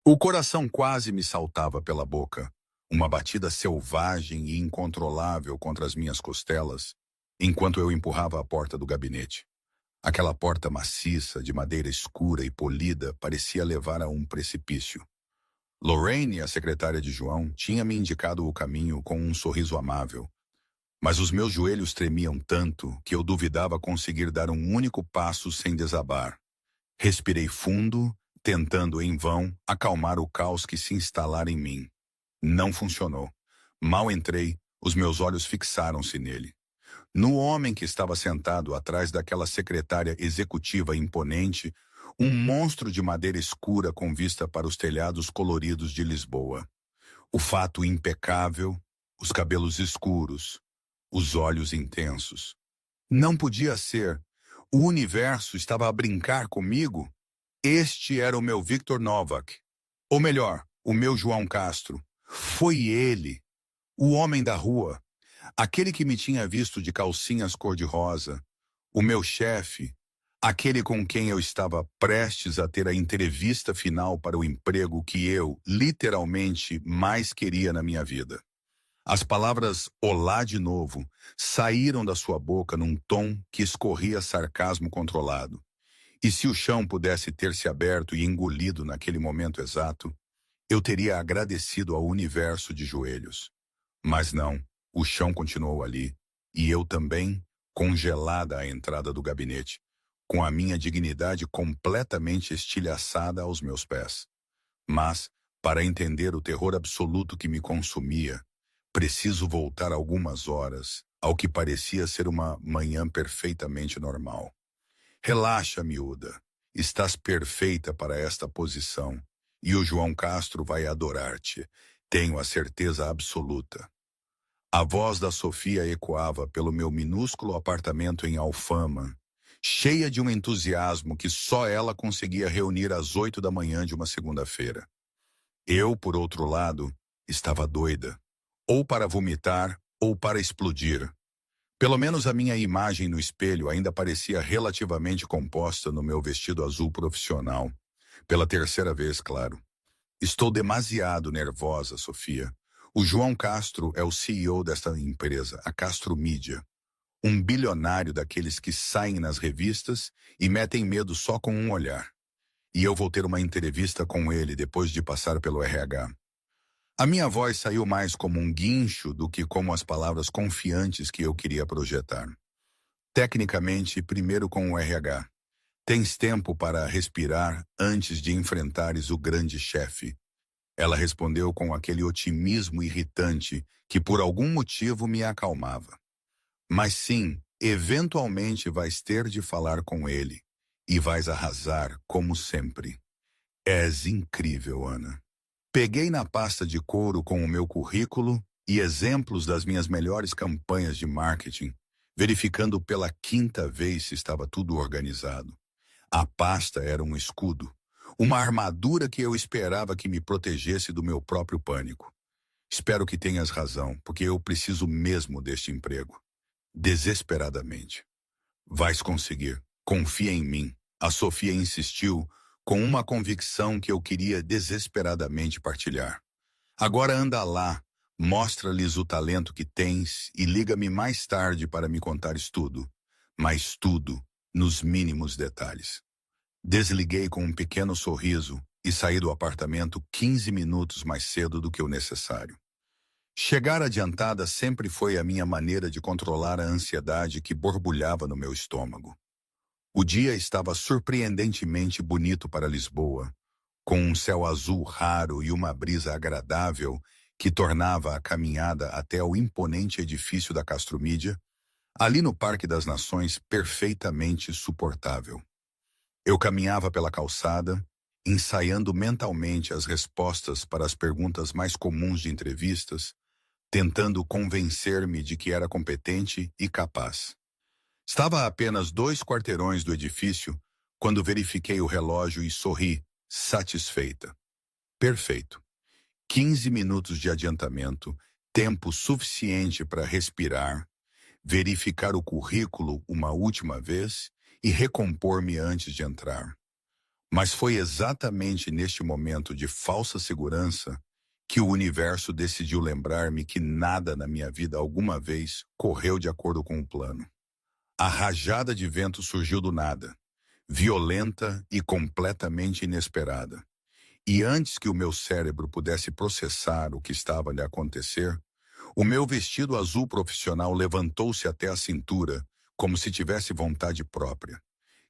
O coração quase me saltava pela boca, uma batida selvagem e incontrolável contra as minhas costelas, enquanto eu empurrava a porta do gabinete. Aquela porta maciça, de madeira escura e polida, parecia levar a um precipício. Lorraine, a secretária de João, tinha me indicado o caminho com um sorriso amável, mas os meus joelhos tremiam tanto que eu duvidava conseguir dar um único passo sem desabar. Respirei fundo, tentando em vão acalmar o caos que se instalara em mim. Não funcionou. Mal entrei, os meus olhos fixaram-se nele. No homem que estava sentado atrás daquela secretária executiva imponente, um monstro de madeira escura com vista para os telhados coloridos de Lisboa. O fato impecável, os cabelos escuros, os olhos intensos. Não podia ser. O universo estava a brincar comigo? Este era o meu Victor Novak. Ou melhor, o meu João Castro. Foi ele, o homem da rua, aquele que me tinha visto de calcinhas cor-de-rosa, o meu chefe, aquele com quem eu estava prestes a ter a entrevista final para o emprego que eu, literalmente, mais queria na minha vida. As palavras "olá de novo" saíram da sua boca num tom que escorria sarcasmo controlado. E se o chão pudesse ter se aberto e engolido naquele momento exato, eu teria agradecido ao universo de joelhos. Mas não, o chão continuou ali, e eu também, congelada à entrada do gabinete, com a minha dignidade completamente estilhaçada aos meus pés. Mas, para entender o terror absoluto que me consumia, preciso voltar algumas horas ao que parecia ser uma manhã perfeitamente normal. Relaxa, miúda. Estás perfeita para esta posição. E o João Castro vai adorar-te. Tenho a certeza absoluta. A voz da Sofia ecoava pelo meu minúsculo apartamento em Alfama, cheia de um entusiasmo que só ela conseguia reunir às 8 da manhã de uma segunda-feira. Eu, por outro lado, estava doida. Ou para vomitar, ou para explodir. Pelo menos a minha imagem no espelho ainda parecia relativamente composta no meu vestido azul profissional. Pela terceira vez, claro. Estou demasiado nervosa, Sofia. O João Castro é o CEO desta empresa, a Castro Mídia. Um bilionário daqueles que saem nas revistas e metem medo só com um olhar. E eu vou ter uma entrevista com ele depois de passar pelo RH. A minha voz saiu mais como um guincho do que como as palavras confiantes que eu queria projetar. Tecnicamente, primeiro com o RH. Tens tempo para respirar antes de enfrentares o grande chefe. Ela respondeu com aquele otimismo irritante que por algum motivo me acalmava. Mas sim, eventualmente vais ter de falar com ele. E vais arrasar, como sempre. És incrível, Ana. Peguei na pasta de couro com o meu currículo e exemplos das minhas melhores campanhas de marketing, verificando pela quinta vez se estava tudo organizado. A pasta era um escudo, uma armadura que eu esperava que me protegesse do meu próprio pânico. Espero que tenhas razão, porque eu preciso mesmo deste emprego. Desesperadamente. Vais conseguir. Confia em mim. A Sofia insistiu, com uma convicção que eu queria desesperadamente partilhar. Agora anda lá, mostra-lhes o talento que tens e liga-me mais tarde para me contares tudo. Mas tudo, nos mínimos detalhes. Desliguei com um pequeno sorriso e saí do apartamento 15 minutos mais cedo do que o necessário. Chegar adiantada sempre foi a minha maneira de controlar a ansiedade que borbulhava no meu estômago. O dia estava surpreendentemente bonito para Lisboa, com um céu azul raro e uma brisa agradável que tornava a caminhada até o imponente edifício da Castro Mídia, ali no Parque das Nações, perfeitamente suportável. Eu caminhava pela calçada, ensaiando mentalmente as respostas para as perguntas mais comuns de entrevistas, tentando convencer-me de que era competente e capaz. Estava a apenas 2 quarteirões do edifício quando verifiquei o relógio e sorri, satisfeita. Perfeito. 15 minutos de adiantamento, tempo suficiente para respirar, verificar o currículo uma última vez e recompor-me antes de entrar. Mas foi exatamente neste momento de falsa segurança que o universo decidiu lembrar-me que nada na minha vida alguma vez correu de acordo com o plano. A rajada de vento surgiu do nada, violenta e completamente inesperada. E antes que o meu cérebro pudesse processar o que estava a lhe acontecer, o meu vestido azul profissional levantou-se até a cintura, como se tivesse vontade própria.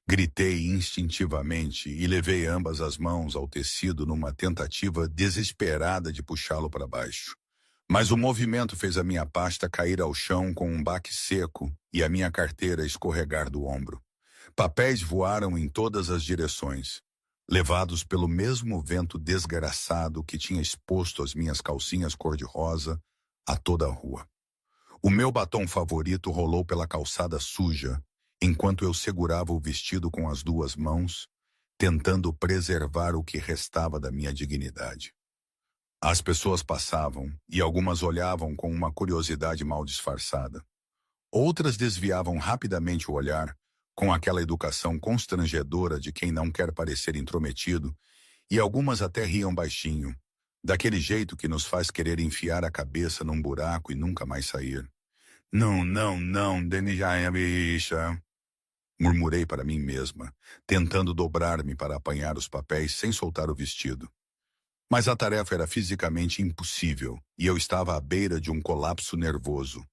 Gritei instintivamente e levei ambas as mãos ao tecido numa tentativa desesperada de puxá-lo para baixo. Mas o movimento fez a minha pasta cair ao chão com um baque seco e a minha carteira escorregar do ombro. Papéis voaram em todas as direções, levados pelo mesmo vento desgraçado que tinha exposto as minhas calcinhas cor-de-rosa a toda a rua. O meu batom favorito rolou pela calçada suja, enquanto eu segurava o vestido com as duas mãos, tentando preservar o que restava da minha dignidade. As pessoas passavam e algumas olhavam com uma curiosidade mal disfarçada. Outras desviavam rapidamente o olhar, com aquela educação constrangedora de quem não quer parecer intrometido, e algumas até riam baixinho, daquele jeito que nos faz querer enfiar a cabeça num buraco e nunca mais sair. Não, não, não, Deni já é bicha. Murmurei para mim mesma, tentando dobrar-me para apanhar os papéis sem soltar o vestido. Mas a tarefa era fisicamente impossível e eu estava à beira de um colapso nervoso.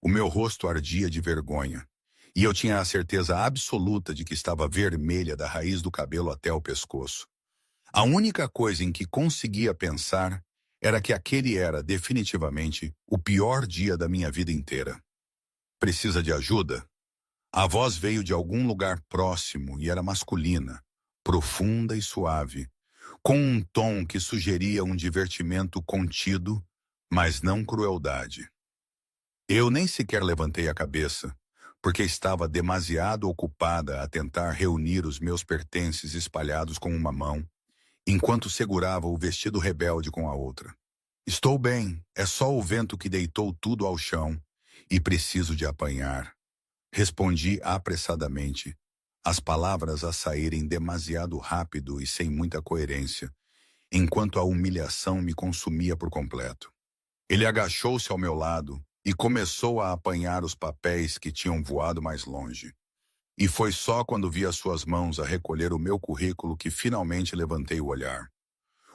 O meu rosto ardia de vergonha e eu tinha a certeza absoluta de que estava vermelha da raiz do cabelo até o pescoço. A única coisa em que conseguia pensar era que aquele era definitivamente o pior dia da minha vida inteira. Precisa de ajuda? A voz veio de algum lugar próximo e era masculina, profunda e suave, com um tom que sugeria um divertimento contido, mas não crueldade. Eu nem sequer levantei a cabeça, porque estava demasiado ocupada a tentar reunir os meus pertences espalhados com uma mão, enquanto segurava o vestido rebelde com a outra. Estou bem, é só o vento que deitou tudo ao chão, e preciso de apanhar. Respondi apressadamente, as palavras a saírem demasiado rápido e sem muita coerência, enquanto a humilhação me consumia por completo. Ele agachou-se ao meu lado e começou a apanhar os papéis que tinham voado mais longe. E foi só quando vi as suas mãos a recolher o meu currículo que finalmente levantei o olhar.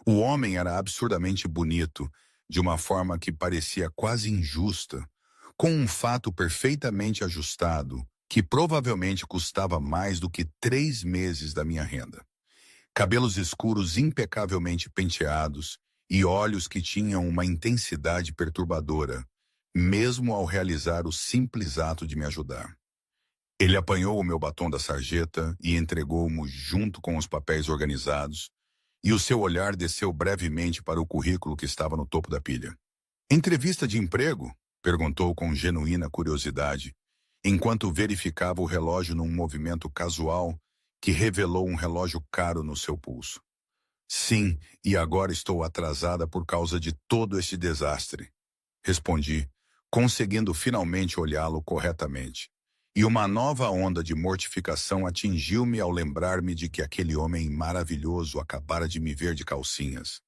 O homem era absurdamente bonito, de uma forma que parecia quase injusta, com um fato perfeitamente ajustado, que provavelmente custava mais do que 3 meses da minha renda. Cabelos escuros impecavelmente penteados e olhos que tinham uma intensidade perturbadora, mesmo ao realizar o simples ato de me ajudar. Ele apanhou o meu batom da sarjeta e entregou-mo junto com os papéis organizados, e o seu olhar desceu brevemente para o currículo que estava no topo da pilha. Entrevista de emprego? Perguntou com genuína curiosidade, enquanto verificava o relógio num movimento casual que revelou um relógio caro no seu pulso. Sim, e agora estou atrasada por causa de todo este desastre. Respondi, conseguindo finalmente olhá-lo corretamente. E uma nova onda de mortificação atingiu-me ao lembrar-me de que aquele homem maravilhoso acabara de me ver de calcinhas.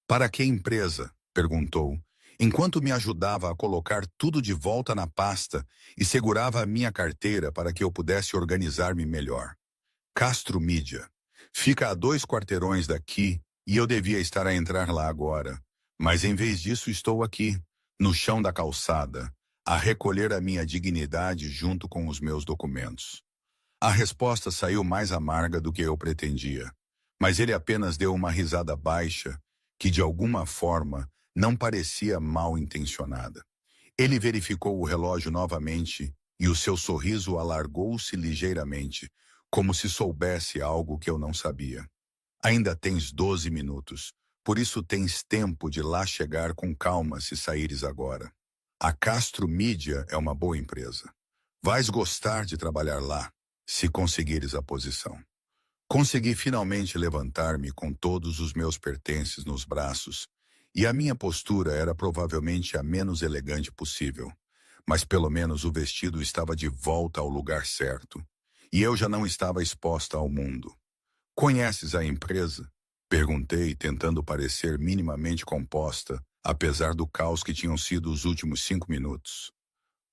Para que empresa? Perguntou, enquanto me ajudava a colocar tudo de volta na pasta e segurava a minha carteira para que eu pudesse organizar-me melhor. Castro Mídia. Fica a 2 quarteirões daqui e eu devia estar a entrar lá agora. Mas em vez disso estou aqui, no chão da calçada, a recolher a minha dignidade junto com os meus documentos. A resposta saiu mais amarga do que eu pretendia, mas ele apenas deu uma risada baixa, que de alguma forma não parecia mal intencionada. Ele verificou o relógio novamente e o seu sorriso alargou-se ligeiramente, como se soubesse algo que eu não sabia. Ainda tens 12 minutos, por isso tens tempo de lá chegar com calma se saíres agora. A Castro Mídia é uma boa empresa. Vais gostar de trabalhar lá, se conseguires a posição. Consegui finalmente levantar-me com todos os meus pertences nos braços, e a minha postura era provavelmente a menos elegante possível, mas pelo menos o vestido estava de volta ao lugar certo, e eu já não estava exposta ao mundo. Conheces a empresa? Perguntei, tentando parecer minimamente composta, apesar do caos que tinham sido os últimos 5 minutos.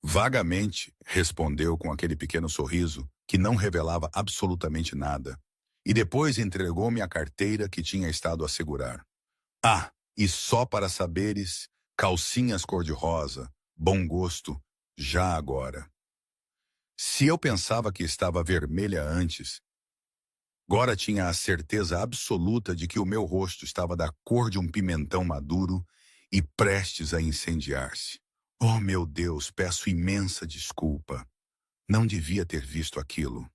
Vagamente, respondeu com aquele pequeno sorriso que não revelava absolutamente nada. E depois entregou-me a carteira que tinha estado a segurar. Ah, e só para saberes, calcinhas cor-de-rosa, bom gosto, já agora. Se eu pensava que estava vermelha antes, agora tinha a certeza absoluta de que o meu rosto estava da cor de um pimentão maduro e prestes a incendiar-se. Oh, meu Deus, peço imensa desculpa. Não devia ter visto aquilo.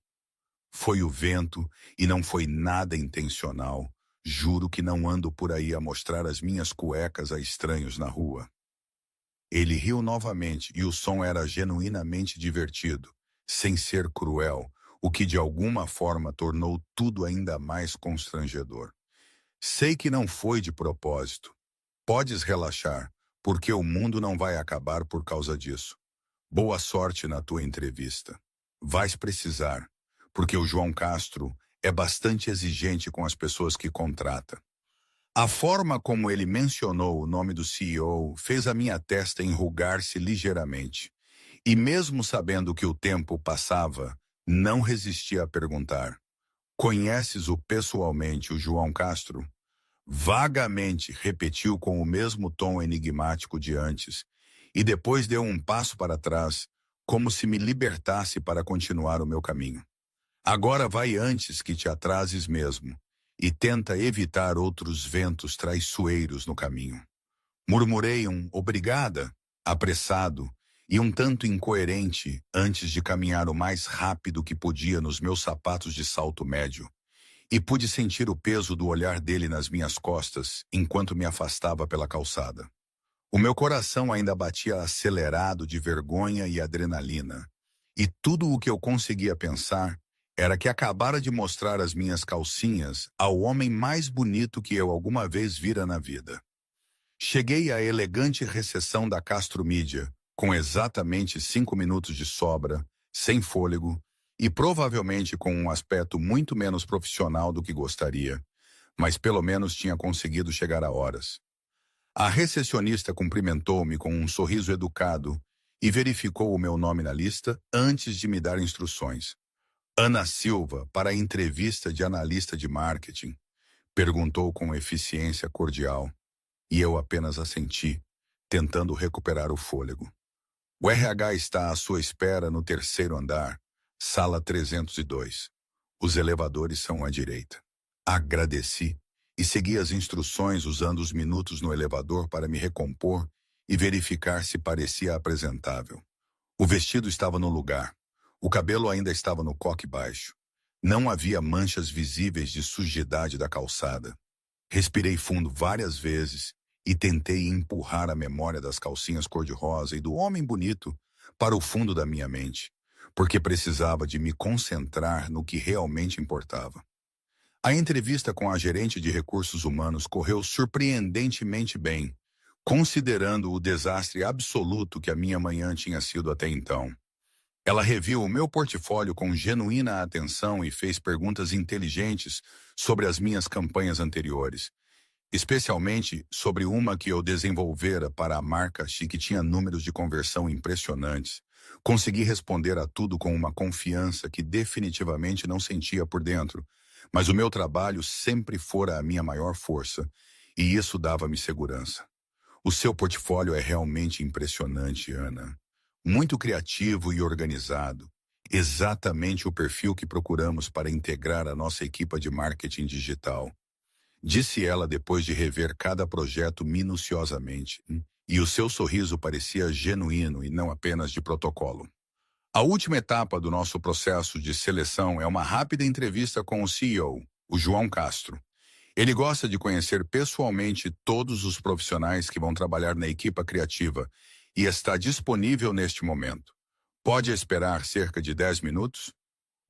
Foi o vento e não foi nada intencional. Juro que não ando por aí a mostrar as minhas cuecas a estranhos na rua. Ele riu novamente e o som era genuinamente divertido, sem ser cruel, o que de alguma forma tornou tudo ainda mais constrangedor. Sei que não foi de propósito. Podes relaxar, porque o mundo não vai acabar por causa disso. Boa sorte na tua entrevista. Vais precisar, porque o João Castro é bastante exigente com as pessoas que contrata. A forma como ele mencionou o nome do CEO fez a minha testa enrugar-se ligeiramente. E mesmo sabendo que o tempo passava, não resisti a perguntar: conheces-o pessoalmente, o João Castro? Vagamente repetiu com o mesmo tom enigmático de antes, e depois deu um passo para trás, como se me libertasse para continuar o meu caminho. Agora vai antes que te atrases mesmo, e tenta evitar outros ventos traiçoeiros no caminho. Murmurei um obrigada, apressado e um tanto incoerente antes de caminhar o mais rápido que podia nos meus sapatos de salto médio, e pude sentir o peso do olhar dele nas minhas costas enquanto me afastava pela calçada. O meu coração ainda batia acelerado de vergonha e adrenalina, e tudo o que eu conseguia pensar era que acabara de mostrar as minhas calcinhas ao homem mais bonito que eu alguma vez vira na vida. Cheguei à elegante recepção da Castro Mídia, com exatamente 5 minutos de sobra, sem fôlego, e provavelmente com um aspecto muito menos profissional do que gostaria, mas pelo menos tinha conseguido chegar a horas. A recepcionista cumprimentou-me com um sorriso educado e verificou o meu nome na lista antes de me dar instruções. Ana Silva, para a entrevista de analista de marketing, perguntou com eficiência cordial, e eu apenas assenti, tentando recuperar o fôlego. O RH está à sua espera no terceiro andar, sala 302. Os elevadores são à direita. Agradeci e segui as instruções usando os minutos no elevador para me recompor e verificar se parecia apresentável. O vestido estava no lugar. O cabelo ainda estava no coque baixo. Não havia manchas visíveis de sujidade da calçada. Respirei fundo várias vezes e tentei empurrar a memória das calcinhas cor-de-rosa e do homem bonito para o fundo da minha mente, porque precisava de me concentrar no que realmente importava. A entrevista com a gerente de recursos humanos correu surpreendentemente bem, considerando o desastre absoluto que a minha manhã tinha sido até então. Ela reviu o meu portfólio com genuína atenção e fez perguntas inteligentes sobre as minhas campanhas anteriores, especialmente sobre uma que eu desenvolvera para a marca que tinha números de conversão impressionantes. Consegui responder a tudo com uma confiança que definitivamente não sentia por dentro, mas o meu trabalho sempre fora a minha maior força, e isso dava-me segurança. O seu portfólio é realmente impressionante, Ana. Muito criativo e organizado. Exatamente o perfil que procuramos para integrar a nossa equipe de marketing digital. Disse ela depois de rever cada projeto minuciosamente. E o seu sorriso parecia genuíno e não apenas de protocolo. A última etapa do nosso processo de seleção é uma rápida entrevista com o CEO, o João Castro. Ele gosta de conhecer pessoalmente todos os profissionais que vão trabalhar na equipa criativa e está disponível neste momento. Pode esperar cerca de 10 minutos?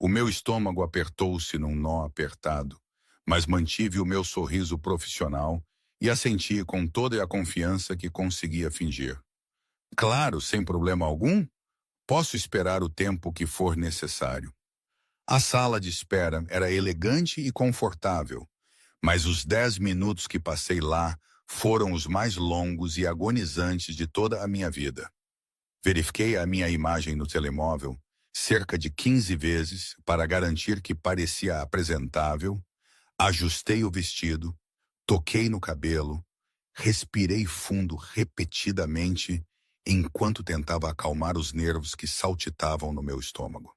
O meu estômago apertou-se num nó apertado, mas mantive o meu sorriso profissional e assenti com toda a confiança que conseguia fingir. Claro, sem problema algum. Posso esperar o tempo que for necessário. A sala de espera era elegante e confortável, mas os 10 minutos que passei lá foram os mais longos e agonizantes de toda a minha vida. Verifiquei a minha imagem no telemóvel cerca de 15 vezes para garantir que parecia apresentável, ajustei o vestido, toquei no cabelo, respirei fundo repetidamente enquanto tentava acalmar os nervos que saltitavam no meu estômago.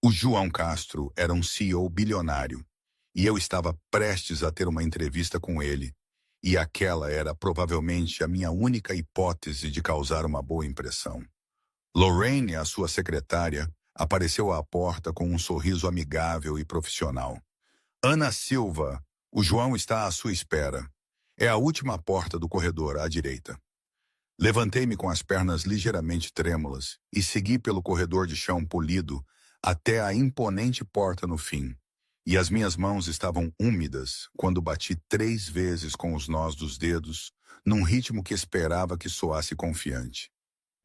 O João Castro era um CEO bilionário e eu estava prestes a ter uma entrevista com ele, e aquela era provavelmente a minha única hipótese de causar uma boa impressão. Lorraine, a sua secretária, apareceu à porta com um sorriso amigável e profissional. Ana Silva, o João está à sua espera. É a última porta do corredor, à direita. Levantei-me com as pernas ligeiramente trêmulas e segui pelo corredor de chão polido até a imponente porta no fim. E as minhas mãos estavam úmidas quando bati 3 vezes com os nós dos dedos, num ritmo que esperava que soasse confiante.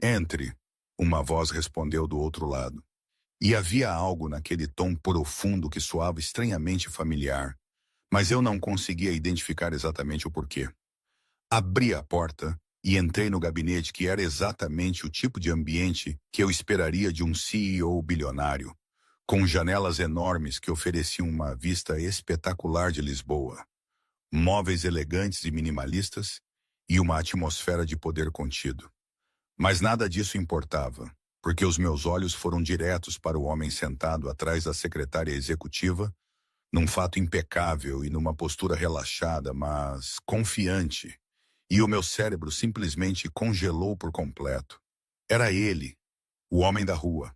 Entre, uma voz respondeu do outro lado. E havia algo naquele tom profundo que soava estranhamente familiar, mas eu não conseguia identificar exatamente o porquê. Abri a porta e entrei no gabinete que era exatamente o tipo de ambiente que eu esperaria de um CEO bilionário, com janelas enormes que ofereciam uma vista espetacular de Lisboa, móveis elegantes e minimalistas e uma atmosfera de poder contido. Mas nada disso importava, porque os meus olhos foram diretos para o homem sentado atrás da secretária executiva, num fato impecável e numa postura relaxada, mas confiante, e o meu cérebro simplesmente congelou por completo. Era ele, o homem da rua,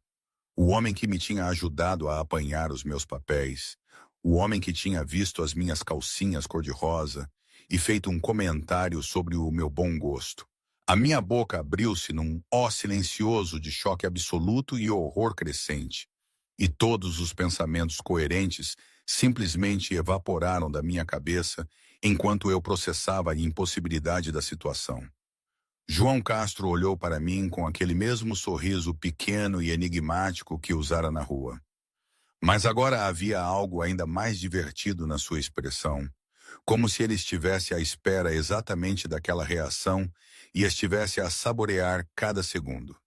o homem que me tinha ajudado a apanhar os meus papéis, o homem que tinha visto as minhas calcinhas cor-de-rosa e feito um comentário sobre o meu bom gosto. A minha boca abriu-se num ó silencioso de choque absoluto e horror crescente, e todos os pensamentos coerentes simplesmente evaporaram da minha cabeça enquanto eu processava a impossibilidade da situação. João Castro olhou para mim com aquele mesmo sorriso pequeno e enigmático que usara na rua. Mas agora havia algo ainda mais divertido na sua expressão, como se ele estivesse à espera exatamente daquela reação e estivesse a saborear cada segundo.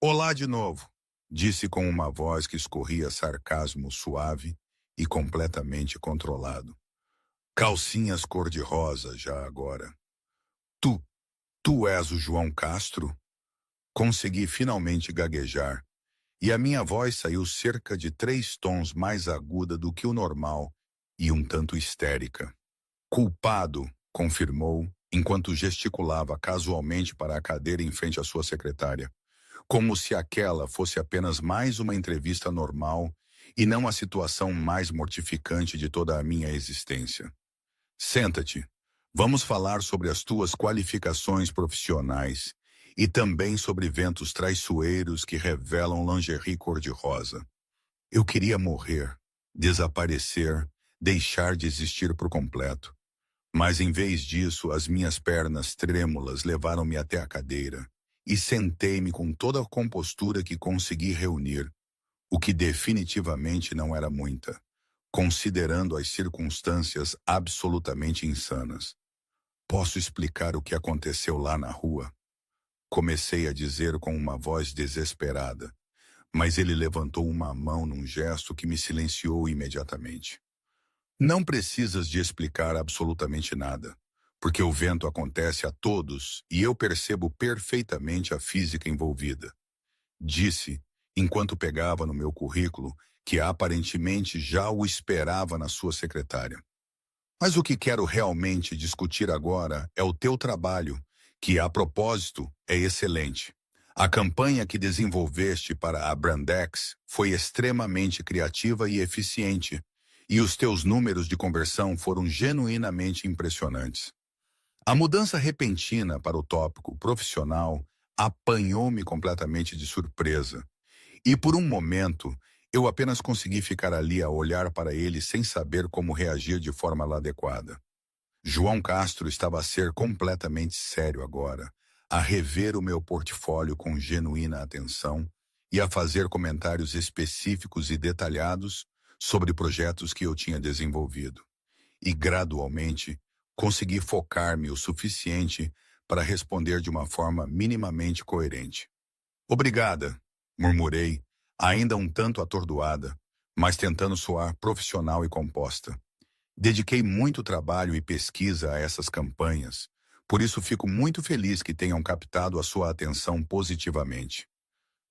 Olá de novo, disse com uma voz que escorria sarcasmo suave e completamente controlado. Calcinhas cor-de-rosa já agora. Tu, tu és o João Castro? Consegui finalmente gaguejar, e a minha voz saiu cerca de 3 tons mais aguda do que o normal e um tanto histérica. Culpado, confirmou, enquanto gesticulava casualmente para a cadeira em frente à sua secretária, como se aquela fosse apenas mais uma entrevista normal e não a situação mais mortificante de toda a minha existência. Senta-te. Vamos falar sobre as tuas qualificações profissionais e também sobre ventos traiçoeiros que revelam lingerie cor-de-rosa. Eu queria morrer, desaparecer, deixar de existir por completo. Mas em vez disso, as minhas pernas trêmulas levaram-me até a cadeira e sentei-me com toda a compostura que consegui reunir, o que definitivamente não era muita, considerando as circunstâncias absolutamente insanas. Posso explicar o que aconteceu lá na rua? Comecei a dizer com uma voz desesperada, mas ele levantou uma mão num gesto que me silenciou imediatamente. Não precisas de explicar absolutamente nada, porque o vento acontece a todos e eu percebo perfeitamente a física envolvida. Disse, enquanto pegava no meu currículo, que aparentemente já o esperava na sua secretária. Mas o que quero realmente discutir agora é o teu trabalho, que, a propósito, é excelente. A campanha que desenvolveste para a Brandex foi extremamente criativa e eficiente, e os teus números de conversão foram genuinamente impressionantes. A mudança repentina para o tópico profissional apanhou-me completamente de surpresa, e por um momento eu apenas consegui ficar ali a olhar para ele sem saber como reagir de forma adequada. João Castro estava a ser completamente sério agora, a rever o meu portfólio com genuína atenção, e a fazer comentários específicos e detalhados sobre projetos que eu tinha desenvolvido. E, gradualmente, consegui focar-me o suficiente para responder de uma forma minimamente coerente. Obrigada, murmurei, ainda um tanto atordoada, mas tentando soar profissional e composta. Dediquei muito trabalho e pesquisa a essas campanhas, por isso fico muito feliz que tenham captado a sua atenção positivamente.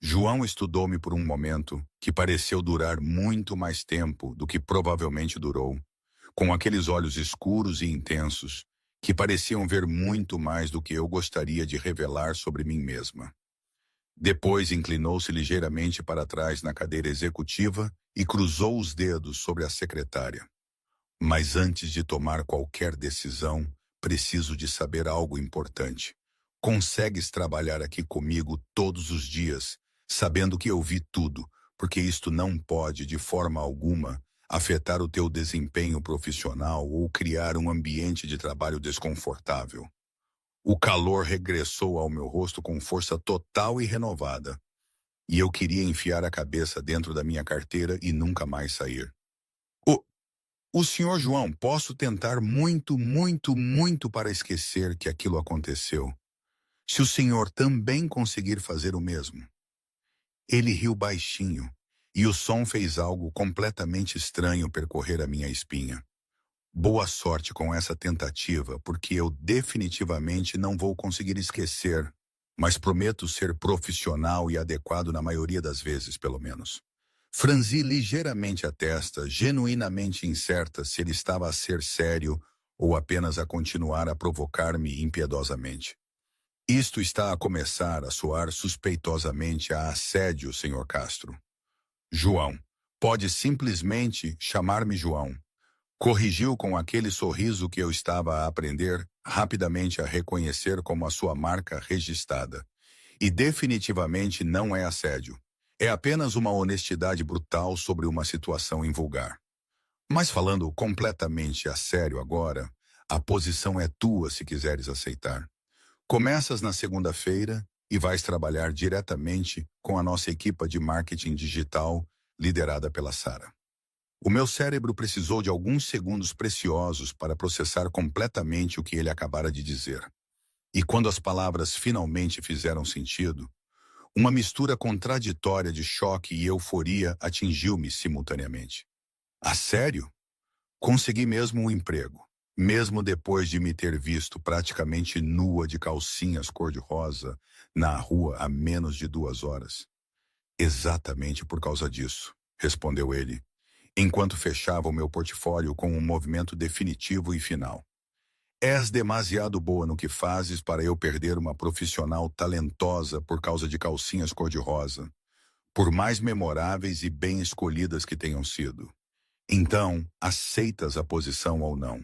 João estudou-me por um momento que pareceu durar muito mais tempo do que provavelmente durou, com aqueles olhos escuros e intensos, que pareciam ver muito mais do que eu gostaria de revelar sobre mim mesma. Depois inclinou-se ligeiramente para trás na cadeira executiva e cruzou os dedos sobre a secretária. Mas antes de tomar qualquer decisão, preciso de saber algo importante. Consegues trabalhar aqui comigo todos os dias, sabendo que eu vi tudo, porque isto não pode, de forma alguma, afetar o teu desempenho profissional ou criar um ambiente de trabalho desconfortável. O calor regressou ao meu rosto com força total e renovada, e eu queria enfiar a cabeça dentro da minha carteira e nunca mais sair. O, o senhor João, posso tentar muito, muito, muito para esquecer que aquilo aconteceu. Se o senhor também conseguir fazer o mesmo. Ele riu baixinho, e o som fez algo completamente estranho percorrer a minha espinha. Boa sorte com essa tentativa, porque eu definitivamente não vou conseguir esquecer, mas prometo ser profissional e adequado na maioria das vezes, pelo menos. Franzi ligeiramente a testa, genuinamente incerta se ele estava a ser sério ou apenas a continuar a provocar-me impiedosamente. Isto está a começar a soar suspeitosamente a assédio, Sr. Castro. João, pode simplesmente chamar-me João. Corrigiu com aquele sorriso que eu estava a aprender rapidamente a reconhecer como a sua marca registrada. E definitivamente não é assédio. É apenas uma honestidade brutal sobre uma situação invulgar. Mas falando completamente a sério agora, a posição é tua se quiseres aceitar. Começas na segunda-feira e vais trabalhar diretamente com a nossa equipa de marketing digital liderada pela Sara. O meu cérebro precisou de alguns segundos preciosos para processar completamente o que ele acabara de dizer. E quando as palavras finalmente fizeram sentido, uma mistura contraditória de choque e euforia atingiu-me simultaneamente. A sério? Consegui mesmo um emprego, mesmo depois de me ter visto praticamente nua de calcinhas cor-de-rosa na rua há menos de 2 horas. Exatamente por causa disso, respondeu ele, enquanto fechava o meu portfólio com um movimento definitivo e final. És demasiado boa no que fazes para eu perder uma profissional talentosa por causa de calcinhas cor-de-rosa, por mais memoráveis e bem escolhidas que tenham sido. Então, aceitas a posição ou não?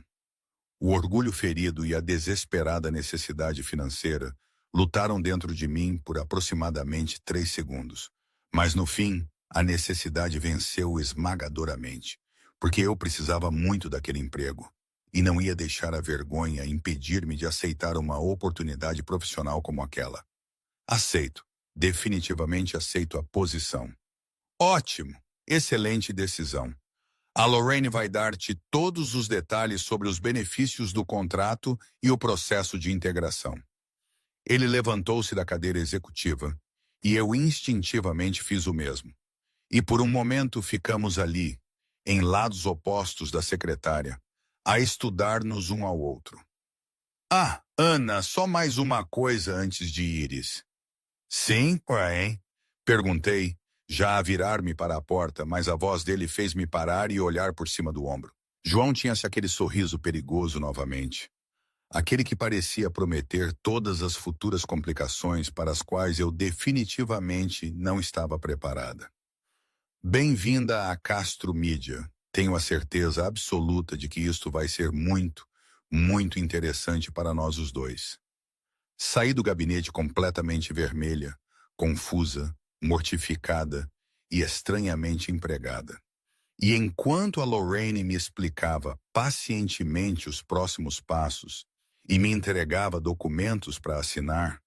O orgulho ferido e a desesperada necessidade financeira lutaram dentro de mim por aproximadamente 3 segundos. Mas no fim, a necessidade venceu esmagadoramente, porque eu precisava muito daquele emprego e não ia deixar a vergonha impedir-me de aceitar uma oportunidade profissional como aquela. Aceito, definitivamente aceito a posição. Ótimo, excelente decisão. A Lorraine vai dar-te todos os detalhes sobre os benefícios do contrato e o processo de integração. Ele levantou-se da cadeira executiva e eu instintivamente fiz o mesmo. E por um momento ficamos ali, em lados opostos da secretária, a estudar-nos um ao outro. Ah, Ana, só mais uma coisa antes de ires. Sim, porém? Perguntei, já a virar-me para a porta, mas a voz dele fez-me parar e olhar por cima do ombro. João tinha-se aquele sorriso perigoso novamente. Aquele que parecia prometer todas as futuras complicações para as quais eu definitivamente não estava preparada. Bem-vinda a Castro Mídia. Tenho a certeza absoluta de que isto vai ser muito, muito interessante para nós os dois. Saí do gabinete completamente vermelha, confusa, mortificada e estranhamente empregada. E enquanto a Lorraine me explicava pacientemente os próximos passos e me entregava documentos para assinar,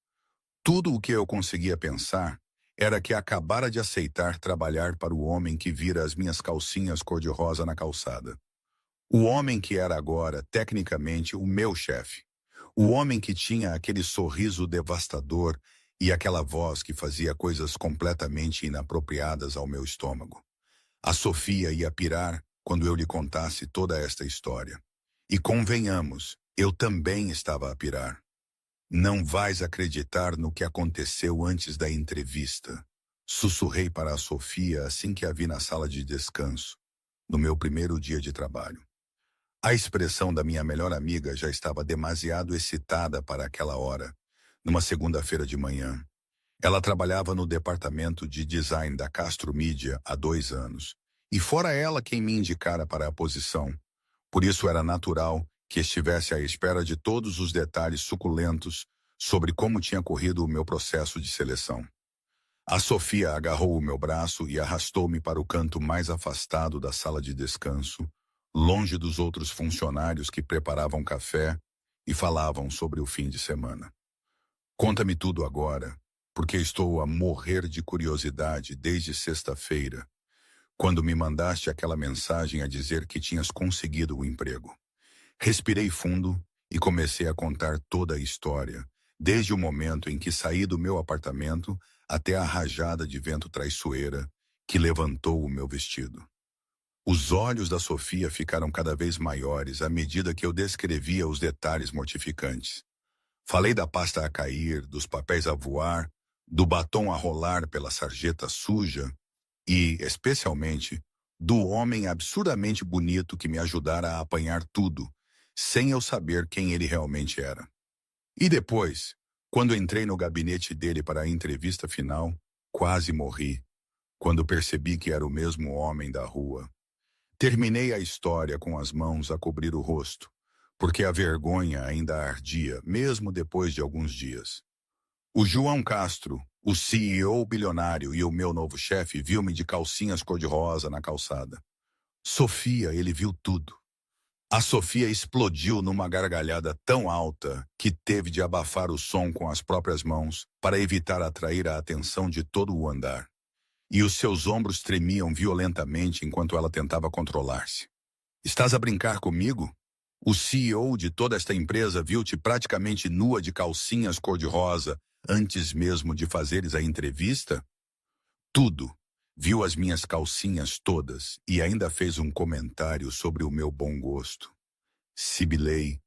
tudo o que eu conseguia pensar era que acabara de aceitar trabalhar para o homem que vira as minhas calcinhas cor-de-rosa na calçada. O homem que era agora, tecnicamente, o meu chefe. O homem que tinha aquele sorriso devastador e aquela voz que fazia coisas completamente inapropriadas ao meu estômago. A Sofia ia pirar quando eu lhe contasse toda esta história. E convenhamos, eu também estava a pirar. Não vais acreditar no que aconteceu antes da entrevista. Sussurrei para a Sofia assim que a vi na sala de descanso, no meu primeiro dia de trabalho. A expressão da minha melhor amiga já estava demasiado excitada para aquela hora, numa segunda-feira de manhã. Ela trabalhava no departamento de design da Castro Mídia há 2 anos, e fora ela quem me indicara para a posição. Por isso era natural que estivesse à espera de todos os detalhes suculentos sobre como tinha corrido o meu processo de seleção. A Sofia agarrou o meu braço e arrastou-me para o canto mais afastado da sala de descanso, longe dos outros funcionários que preparavam café e falavam sobre o fim de semana. Conta-me tudo agora, porque estou a morrer de curiosidade desde sexta-feira, quando me mandaste aquela mensagem a dizer que tinhas conseguido o emprego. Respirei fundo e comecei a contar toda a história, desde o momento em que saí do meu apartamento até a rajada de vento traiçoeira que levantou o meu vestido. Os olhos da Sofia ficaram cada vez maiores à medida que eu descrevia os detalhes mortificantes. Falei da pasta a cair, dos papéis a voar, do batom a rolar pela sarjeta suja e, especialmente, do homem absurdamente bonito que me ajudara a apanhar tudo, sem eu saber quem ele realmente era. E depois, quando entrei no gabinete dele para a entrevista final, quase morri, quando percebi que era o mesmo homem da rua. Terminei a história com as mãos a cobrir o rosto, porque a vergonha ainda ardia, mesmo depois de alguns dias. O João Castro, o CEO bilionário e o meu novo chefe, viu-me de calcinhas cor-de-rosa na calçada. Sofia, ele viu tudo. A Sofia explodiu numa gargalhada tão alta que teve de abafar o som com as próprias mãos para evitar atrair a atenção de todo o andar. E os seus ombros tremiam violentamente enquanto ela tentava controlar-se. Estás a brincar comigo? O CEO de toda esta empresa viu-te praticamente nua de calcinhas cor-de-rosa antes mesmo de fazeres a entrevista? Tudo. Viu as minhas calcinhas todas e ainda fez um comentário sobre o meu bom gosto. Sibilei,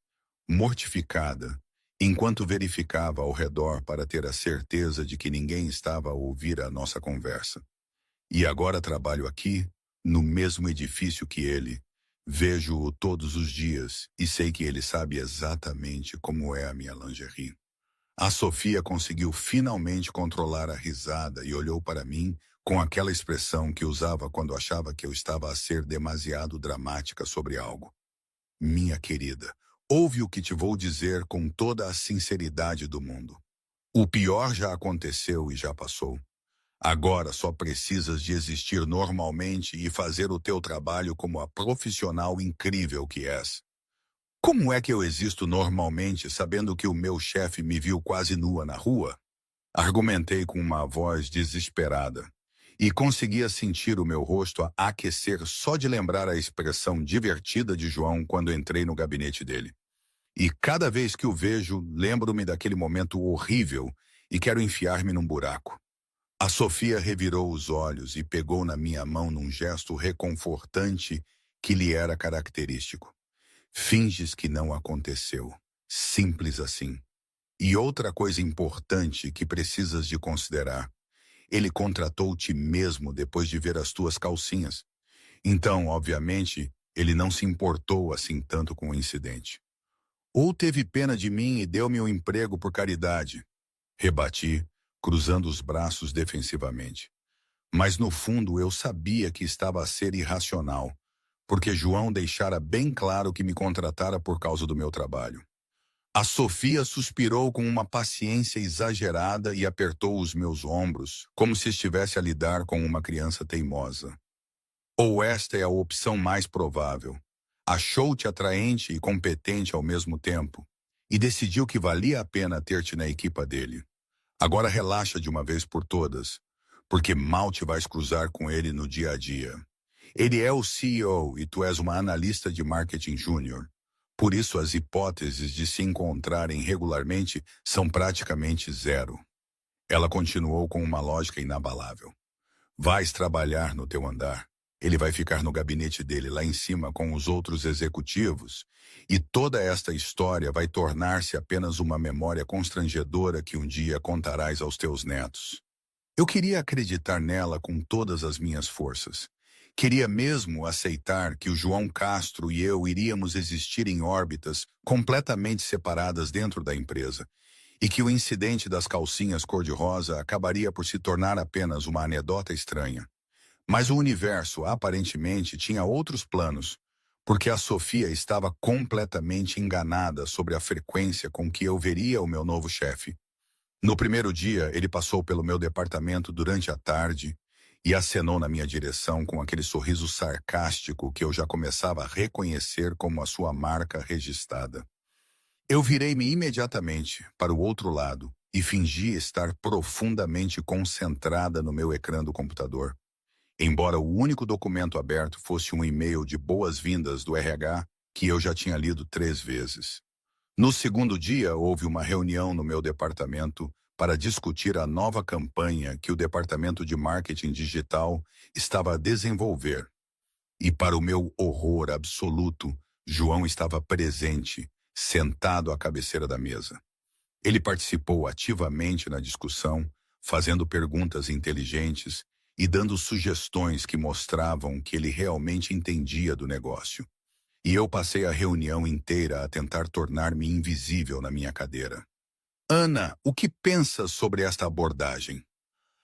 mortificada, enquanto verificava ao redor para ter a certeza de que ninguém estava a ouvir a nossa conversa. E agora trabalho aqui, no mesmo edifício que ele. Vejo-o todos os dias e sei que ele sabe exatamente como é a minha lingerie. A Sofia conseguiu finalmente controlar a risada e olhou para mim com aquela expressão que usava quando achava que eu estava a ser demasiado dramática sobre algo. Minha querida, ouve o que te vou dizer com toda a sinceridade do mundo. O pior já aconteceu e já passou. Agora só precisas de existir normalmente e fazer o teu trabalho como a profissional incrível que és. Como é que eu existo normalmente sabendo que o meu chefe me viu quase nua na rua? Argumentei com uma voz desesperada. E conseguia sentir o meu rosto a aquecer só de lembrar a expressão divertida de João quando entrei no gabinete dele. E cada vez que o vejo, lembro-me daquele momento horrível e quero enfiar-me num buraco. A Sofia revirou os olhos e pegou na minha mão num gesto reconfortante que lhe era característico. Finges que não aconteceu. Simples assim. E outra coisa importante que precisas de considerar. Ele contratou-te mesmo depois de ver as tuas calcinhas. Então, obviamente, ele não se importou assim tanto com o incidente. Ou teve pena de mim e deu-me um emprego por caridade. Rebati, cruzando os braços defensivamente. Mas no fundo eu sabia que estava a ser irracional, porque João deixara bem claro que me contratara por causa do meu trabalho. A Sofia suspirou com uma paciência exagerada e apertou os meus ombros, como se estivesse a lidar com uma criança teimosa. Ou esta é a opção mais provável. Achou-te atraente e competente ao mesmo tempo, e decidiu que valia a pena ter-te na equipa dele. Agora relaxa de uma vez por todas, porque mal te vais cruzar com ele no dia a dia. Ele é o CEO e tu és uma analista de marketing júnior. Por isso as hipóteses de se encontrarem regularmente são praticamente zero. Ela continuou com uma lógica inabalável. Vais trabalhar no teu andar. Ele vai ficar no gabinete dele lá em cima com os outros executivos. E toda esta história vai tornar-se apenas uma memória constrangedora que um dia contarás aos teus netos. Eu queria acreditar nela com todas as minhas forças. Queria mesmo aceitar que o João Castro e eu iríamos existir em órbitas completamente separadas dentro da empresa, e que o incidente das calcinhas cor-de-rosa acabaria por se tornar apenas uma anedota estranha. Mas o universo, aparentemente, tinha outros planos, porque a Sofia estava completamente enganada sobre a frequência com que eu veria o meu novo chefe. No primeiro dia, ele passou pelo meu departamento durante a tarde e acenou na minha direção com aquele sorriso sarcástico que eu já começava a reconhecer como a sua marca registrada. Eu virei-me imediatamente para o outro lado e fingi estar profundamente concentrada no meu ecrã do computador. Embora o único documento aberto fosse um e-mail de boas-vindas do RH que eu já tinha lido 3 vezes. No segundo dia, houve uma reunião no meu departamento para discutir a nova campanha que o departamento de marketing digital estava a desenvolver. E para o meu horror absoluto, João estava presente, sentado à cabeceira da mesa. Ele participou ativamente na discussão, fazendo perguntas inteligentes e dando sugestões que mostravam que ele realmente entendia do negócio. E eu passei a reunião inteira a tentar tornar-me invisível na minha cadeira. Ana, o que pensas sobre esta abordagem?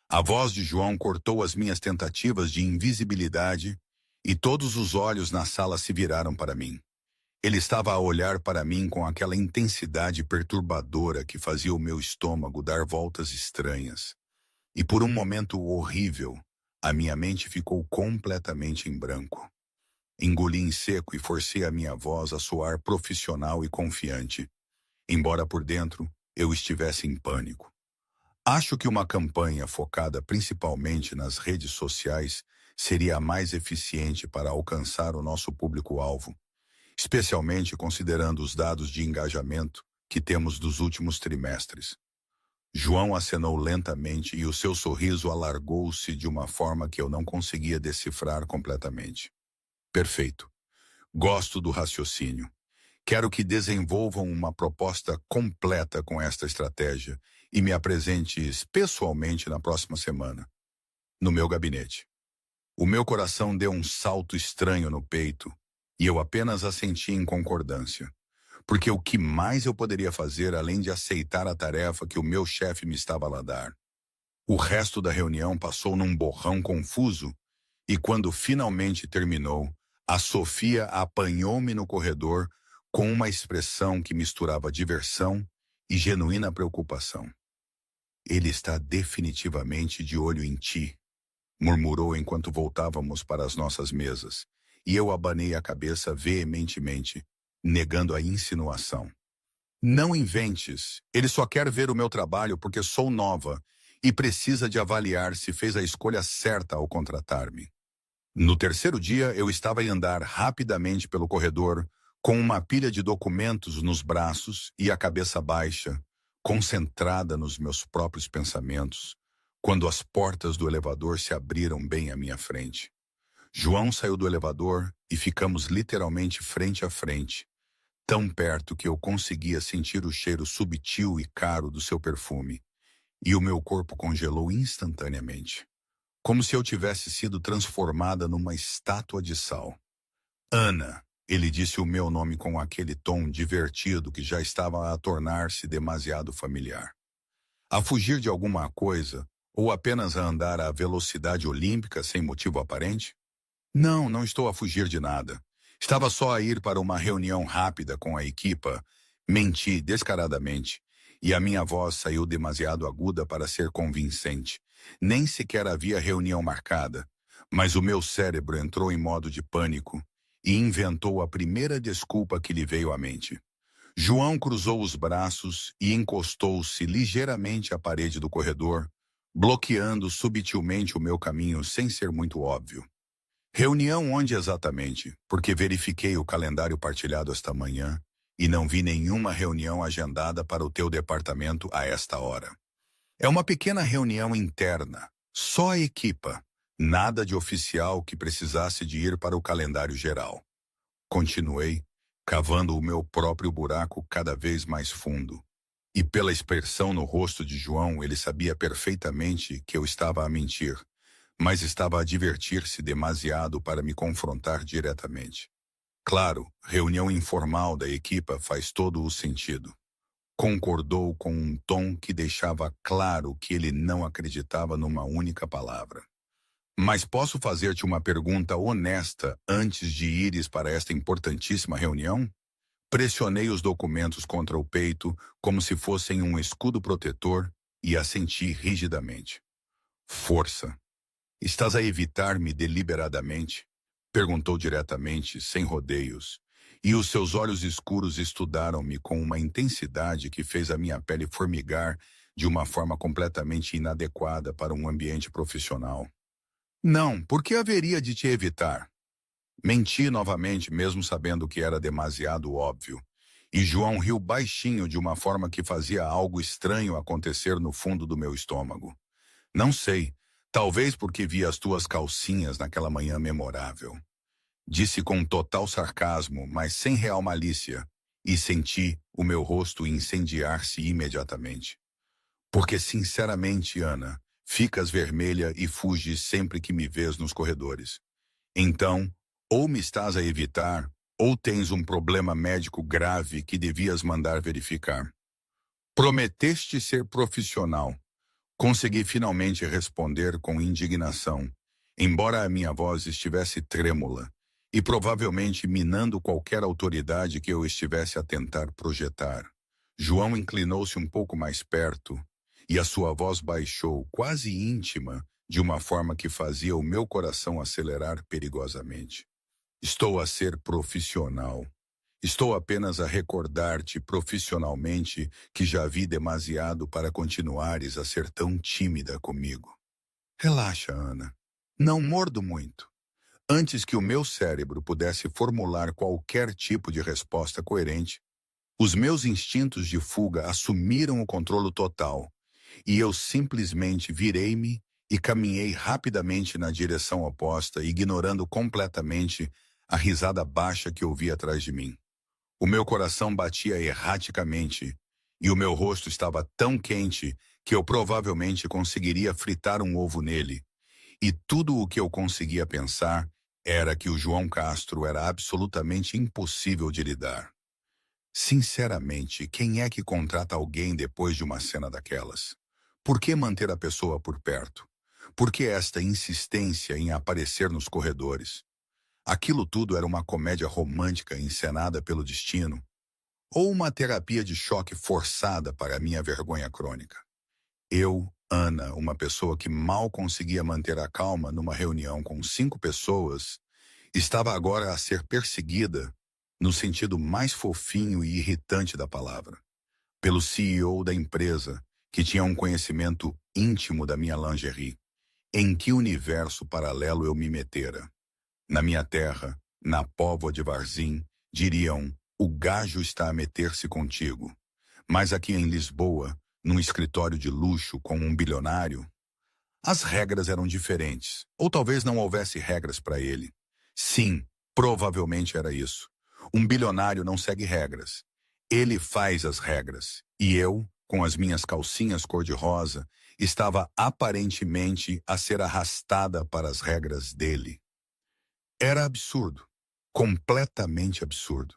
A voz de João cortou as minhas tentativas de invisibilidade e todos os olhos na sala se viraram para mim. Ele estava a olhar para mim com aquela intensidade perturbadora que fazia o meu estômago dar voltas estranhas. E por um momento horrível, a minha mente ficou completamente em branco. Engoli em seco e forcei a minha voz a soar profissional e confiante, embora por dentro eu estivesse em pânico. Acho que uma campanha focada principalmente nas redes sociais seria a mais eficiente para alcançar o nosso público-alvo, especialmente considerando os dados de engajamento que temos dos últimos trimestres. João acenou lentamente e o seu sorriso alargou-se de uma forma que eu não conseguia decifrar completamente. Perfeito. Gosto do raciocínio. Quero que desenvolvam uma proposta completa com esta estratégia e me apresentes pessoalmente na próxima semana, no meu gabinete. O meu coração deu um salto estranho no peito e eu apenas assenti em concordância, porque o que mais eu poderia fazer além de aceitar a tarefa que o meu chefe me estava a dar? O resto da reunião passou num borrão confuso e quando finalmente terminou, a Sofia apanhou-me no corredor com uma expressão que misturava diversão e genuína preocupação. Ele está definitivamente de olho em ti, murmurou enquanto voltávamos para as nossas mesas, e eu abanei a cabeça veementemente, negando a insinuação. Não inventes, ele só quer ver o meu trabalho porque sou nova e precisa de avaliar se fez a escolha certa ao contratar-me. No terceiro dia, eu estava a andar rapidamente pelo corredor, com uma pilha de documentos nos braços e a cabeça baixa, concentrada nos meus próprios pensamentos, quando as portas do elevador se abriram bem à minha frente. João saiu do elevador e ficamos literalmente frente a frente, tão perto que eu conseguia sentir o cheiro subtil e caro do seu perfume, e o meu corpo congelou instantaneamente, como se eu tivesse sido transformada numa estátua de sal. Ana, ele disse o meu nome com aquele tom divertido que já estava a tornar-se demasiado familiar. A fugir de alguma coisa, ou apenas a andar à velocidade olímpica sem motivo aparente? Não, não estou a fugir de nada. Estava só a ir para uma reunião rápida com a equipa. Menti descaradamente, e a minha voz saiu demasiado aguda para ser convincente. Nem sequer havia reunião marcada, mas o meu cérebro entrou em modo de pânico e inventou a primeira desculpa que lhe veio à mente. João cruzou os braços e encostou-se ligeiramente à parede do corredor, bloqueando subtilmente o meu caminho sem ser muito óbvio. Reunião onde exatamente? Porque verifiquei o calendário partilhado esta manhã e não vi nenhuma reunião agendada para o teu departamento a esta hora. É uma pequena reunião interna, só a equipa, nada de oficial que precisasse de ir para o calendário geral. Continuei, cavando o meu próprio buraco cada vez mais fundo. E pela expressão no rosto de João, ele sabia perfeitamente que eu estava a mentir, mas estava a divertir-se demasiado para me confrontar diretamente. Claro, reunião informal da equipa faz todo o sentido. Concordou com um tom que deixava claro que ele não acreditava numa única palavra. Mas posso fazer-te uma pergunta honesta antes de ires para esta importantíssima reunião? Pressionei os documentos contra o peito como se fossem um escudo protetor e assenti rigidamente. Força. Estás a evitar-me deliberadamente? Perguntou diretamente, sem rodeios, e os seus olhos escuros estudaram-me com uma intensidade que fez a minha pele formigar de uma forma completamente inadequada para um ambiente profissional. Não, por que haveria de te evitar? Menti novamente, mesmo sabendo que era demasiado óbvio. E João riu baixinho de uma forma que fazia algo estranho acontecer no fundo do meu estômago. Não sei, talvez porque vi as tuas calcinhas naquela manhã memorável. Disse com total sarcasmo, mas sem real malícia, e senti o meu rosto incendiar-se imediatamente. Porque, sinceramente, Ana, ficas vermelha e fuges sempre que me vês nos corredores. Então, ou me estás a evitar, ou tens um problema médico grave que devias mandar verificar. Prometeste ser profissional. Consegui finalmente responder com indignação, embora a minha voz estivesse trêmula e provavelmente minando qualquer autoridade que eu estivesse a tentar projetar. João inclinou-se um pouco mais perto e a sua voz baixou, quase íntima, de uma forma que fazia o meu coração acelerar perigosamente. Estou a ser profissional. Estou apenas a recordar-te profissionalmente que já vi demasiado para continuares a ser tão tímida comigo. Relaxa, Ana. Não mordo muito. Antes que o meu cérebro pudesse formular qualquer tipo de resposta coerente, os meus instintos de fuga assumiram o controle total, e eu simplesmente virei-me e caminhei rapidamente na direção oposta, ignorando completamente a risada baixa que ouvi atrás de mim. O meu coração batia erraticamente e o meu rosto estava tão quente que eu provavelmente conseguiria fritar um ovo nele. E tudo o que eu conseguia pensar era que o João Castro era absolutamente impossível de lidar. Sinceramente, quem é que contrata alguém depois de uma cena daquelas? Por que manter a pessoa por perto? Por que esta insistência em aparecer nos corredores? Aquilo tudo era uma comédia romântica encenada pelo destino, ou uma terapia de choque forçada para a minha vergonha crônica. Eu, Ana, uma pessoa que mal conseguia manter a calma numa reunião com 5 pessoas, estava agora a ser perseguida, no sentido mais fofinho e irritante da palavra, pelo CEO da empresa, que tinha um conhecimento íntimo da minha lingerie. Em que universo paralelo eu me metera? Na minha terra, na póvoa de Varzim, diriam, o gajo está a meter-se contigo. Mas aqui em Lisboa, num escritório de luxo com um bilionário, as regras eram diferentes. Ou talvez não houvesse regras para ele. Sim, provavelmente era isso. Um bilionário não segue regras. Ele faz as regras. E eu, com as minhas calcinhas cor-de-rosa, estava aparentemente a ser arrastada para as regras dele. Era absurdo, completamente absurdo.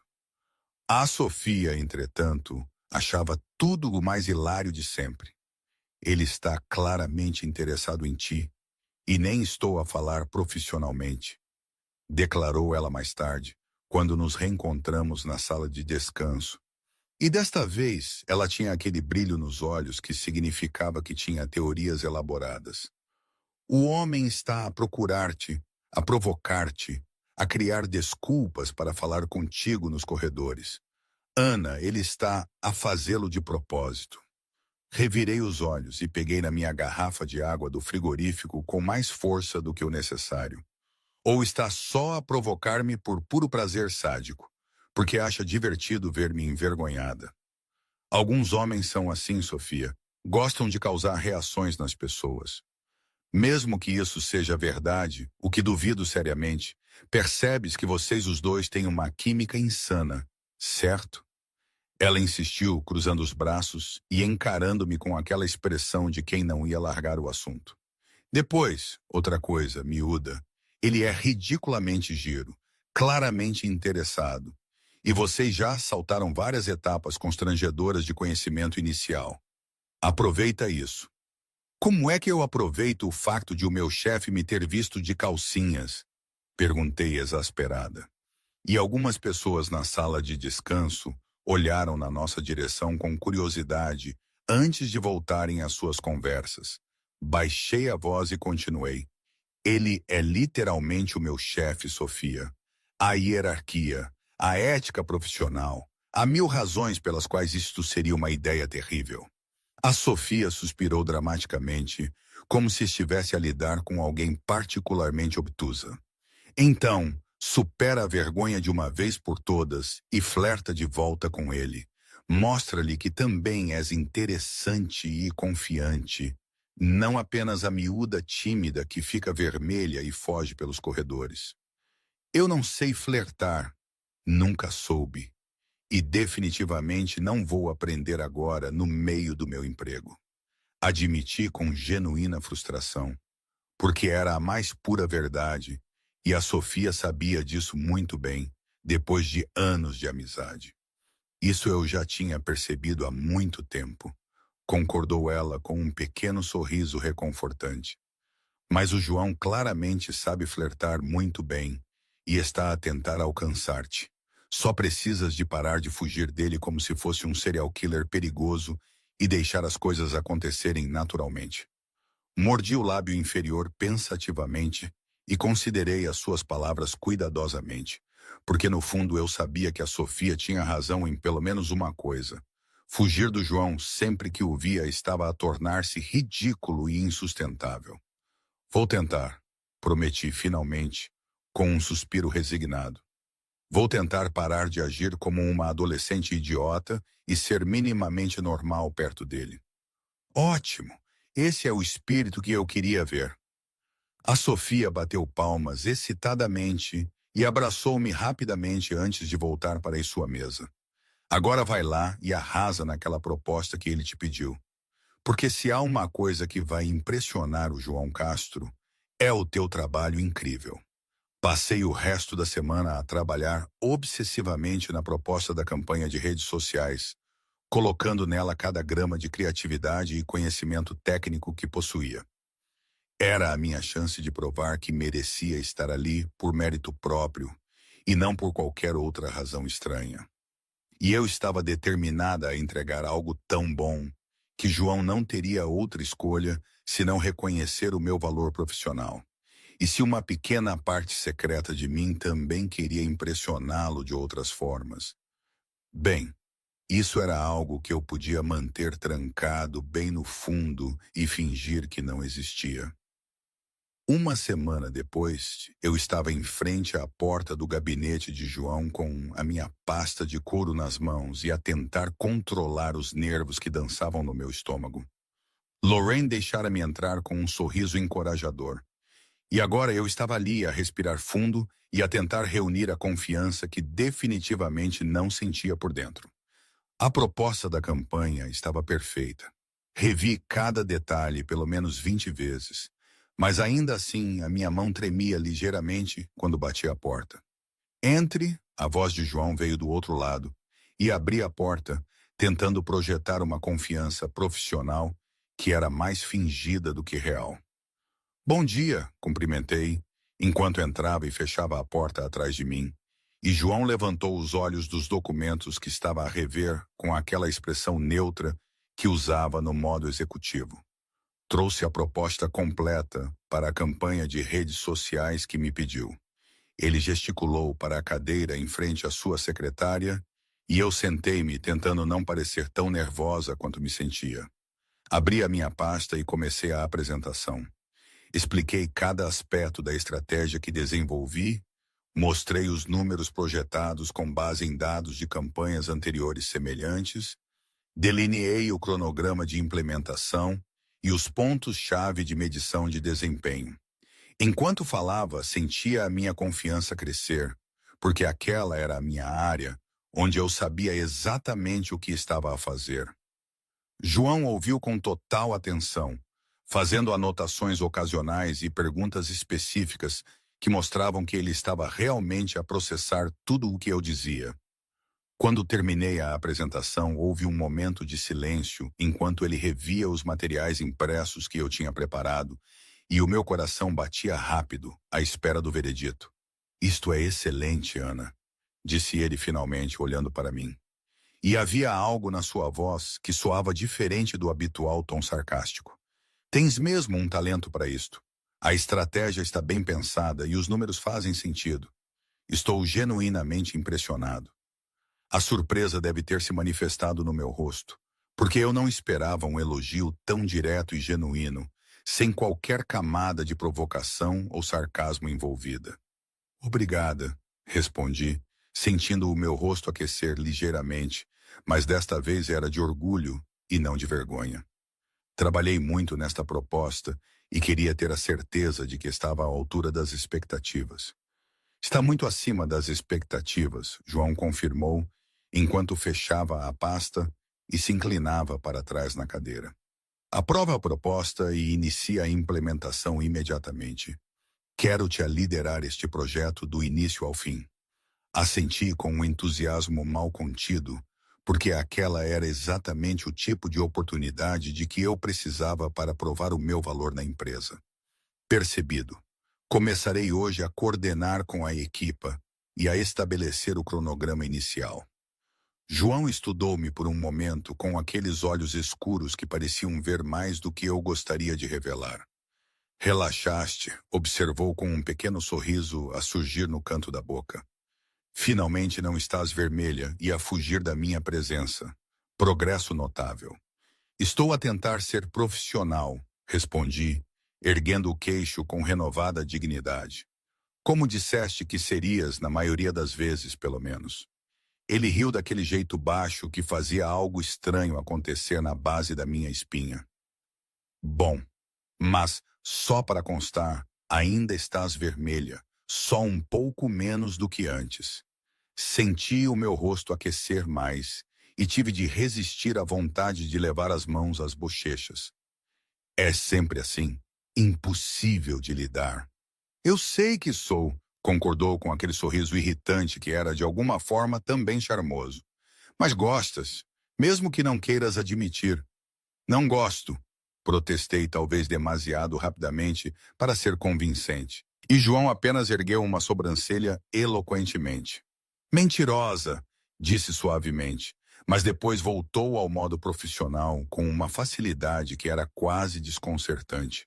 A Sofia, entretanto, achava tudo o mais hilário de sempre. Ele está claramente interessado em ti, e nem estou a falar profissionalmente, declarou ela mais tarde, quando nos reencontramos na sala de descanso. E desta vez, ela tinha aquele brilho nos olhos que significava que tinha teorias elaboradas. O homem está a procurar-te, a provocar-te, a criar desculpas para falar contigo nos corredores. Ana, ele está a fazê-lo de propósito. Revirei os olhos e peguei na minha garrafa de água do frigorífico com mais força do que o necessário. Ou está só a provocar-me por puro prazer sádico, porque acha divertido ver-me envergonhada. Alguns homens são assim, Sofia. Gostam de causar reações nas pessoas. Mesmo que isso seja verdade, o que duvido seriamente, percebes que vocês os dois têm uma química insana, certo? Ela insistiu, cruzando os braços e encarando-me com aquela expressão de quem não ia largar o assunto. Depois, outra coisa, miúda. Ele é ridiculamente giro, claramente interessado. E vocês já saltaram várias etapas constrangedoras de conhecimento inicial. Aproveita isso. Como é que eu aproveito o facto de o meu chefe me ter visto de calcinhas? Perguntei exasperada. E algumas pessoas na sala de descanso olharam na nossa direção com curiosidade antes de voltarem às suas conversas. Baixei a voz e continuei. Ele é literalmente o meu chefe, Sofia. A hierarquia, a ética profissional, há mil razões pelas quais isto seria uma ideia terrível. A Sofia suspirou dramaticamente, como se estivesse a lidar com alguém particularmente obtusa. Então, supera a vergonha de uma vez por todas e flerta de volta com ele. Mostra-lhe que também és interessante e confiante, não apenas a miúda tímida que fica vermelha e foge pelos corredores. Eu não sei flertar, nunca soube, e definitivamente não vou aprender agora no meio do meu emprego. Admiti com genuína frustração, porque era a mais pura verdade, e a Sofia sabia disso muito bem, depois de anos de amizade. Isso eu já tinha percebido há muito tempo, concordou ela com um pequeno sorriso reconfortante. Mas o João claramente sabe flertar muito bem e está a tentar alcançar-te. Só precisas de parar de fugir dele como se fosse um serial killer perigoso e deixar as coisas acontecerem naturalmente. Mordi o lábio inferior pensativamente e considerei as suas palavras cuidadosamente, porque no fundo eu sabia que a Sofia tinha razão em pelo menos uma coisa. Fugir do João sempre que o via estava a tornar-se ridículo e insustentável. Vou tentar, prometi finalmente, com um suspiro resignado. Vou tentar parar de agir como uma adolescente idiota e ser minimamente normal perto dele. Ótimo! Esse é o espírito que eu queria ver. A Sofia bateu palmas excitadamente e abraçou-me rapidamente antes de voltar para a sua mesa. Agora vai lá e arrasa naquela proposta que ele te pediu. Porque se há uma coisa que vai impressionar o João Castro, é o teu trabalho incrível. Passei o resto da semana a trabalhar obsessivamente na proposta da campanha de redes sociais, colocando nela cada grama de criatividade e conhecimento técnico que possuía. Era a minha chance de provar que merecia estar ali por mérito próprio e não por qualquer outra razão estranha. E eu estava determinada a entregar algo tão bom que João não teria outra escolha senão reconhecer o meu valor profissional. E se uma pequena parte secreta de mim também queria impressioná-lo de outras formas? Bem, isso era algo que eu podia manter trancado bem no fundo e fingir que não existia. Uma semana depois, eu estava em frente à porta do gabinete de João com a minha pasta de couro nas mãos e a tentar controlar os nervos que dançavam no meu estômago. Lorraine deixara-me entrar com um sorriso encorajador. E agora eu estava ali a respirar fundo e a tentar reunir a confiança que definitivamente não sentia por dentro. A proposta da campanha estava perfeita. Revi cada detalhe pelo menos 20 vezes. Mas ainda assim, a minha mão tremia ligeiramente quando bati a porta. Entre, a voz de João veio do outro lado, e abri a porta, tentando projetar uma confiança profissional que era mais fingida do que real. Bom dia, cumprimentei, enquanto entrava e fechava a porta atrás de mim, e João levantou os olhos dos documentos que estava a rever com aquela expressão neutra que usava no modo executivo. Trouxe a proposta completa para a campanha de redes sociais que me pediu. Ele gesticulou para a cadeira em frente à sua secretária e eu sentei-me tentando não parecer tão nervosa quanto me sentia. Abri a minha pasta e comecei a apresentação. Expliquei cada aspecto da estratégia que desenvolvi, mostrei os números projetados com base em dados de campanhas anteriores semelhantes, delineei o cronograma de implementação e os pontos-chave de medição de desempenho. Enquanto falava, sentia a minha confiança crescer, porque aquela era a minha área, onde eu sabia exatamente o que estava a fazer. João ouviu com total atenção, fazendo anotações ocasionais e perguntas específicas que mostravam que ele estava realmente a processar tudo o que eu dizia. Quando terminei a apresentação, houve um momento de silêncio enquanto ele revia os materiais impressos que eu tinha preparado, e o meu coração batia rápido, à espera do veredito. "Isto é excelente, Ana", disse ele finalmente, olhando para mim. E havia algo na sua voz que soava diferente do habitual tom sarcástico. "Tens mesmo um talento para isto. A estratégia está bem pensada e os números fazem sentido. Estou genuinamente impressionado." A surpresa deve ter se manifestado no meu rosto, porque eu não esperava um elogio tão direto e genuíno, sem qualquer camada de provocação ou sarcasmo envolvida. "Obrigada", respondi, sentindo o meu rosto aquecer ligeiramente, mas desta vez era de orgulho e não de vergonha. Trabalhei muito nesta proposta e queria ter a certeza de que estava à altura das expectativas. "Está muito acima das expectativas", João confirmou, enquanto fechava a pasta e se inclinava para trás na cadeira. "Aprova a proposta e inicia a implementação imediatamente. Quero-te a liderar este projeto do início ao fim." Assenti com um entusiasmo mal contido, porque aquela era exatamente o tipo de oportunidade de que eu precisava para provar o meu valor na empresa. "Percebido. Começarei hoje a coordenar com a equipa e a estabelecer o cronograma inicial." João estudou-me por um momento com aqueles olhos escuros que pareciam ver mais do que eu gostaria de revelar. "Relaxaste", observou com um pequeno sorriso a surgir no canto da boca. "Finalmente não estás vermelha e a fugir da minha presença. Progresso notável." "Estou a tentar ser profissional", respondi, erguendo o queixo com renovada dignidade. "Como disseste que serias, na maioria das vezes, pelo menos." Ele riu daquele jeito baixo que fazia algo estranho acontecer na base da minha espinha. "Bom, mas, só para constar, ainda estás vermelha, só um pouco menos do que antes." Senti o meu rosto aquecer mais e tive de resistir à vontade de levar as mãos às bochechas. "É sempre assim, impossível de lidar." "Eu sei que sou", concordou com aquele sorriso irritante que era de alguma forma também charmoso. "Mas gostas, mesmo que não queiras admitir." "Não gosto", protestei talvez demasiado rapidamente para ser convincente. E João apenas ergueu uma sobrancelha eloquentemente. "Mentirosa", disse suavemente, mas depois voltou ao modo profissional com uma facilidade que era quase desconcertante.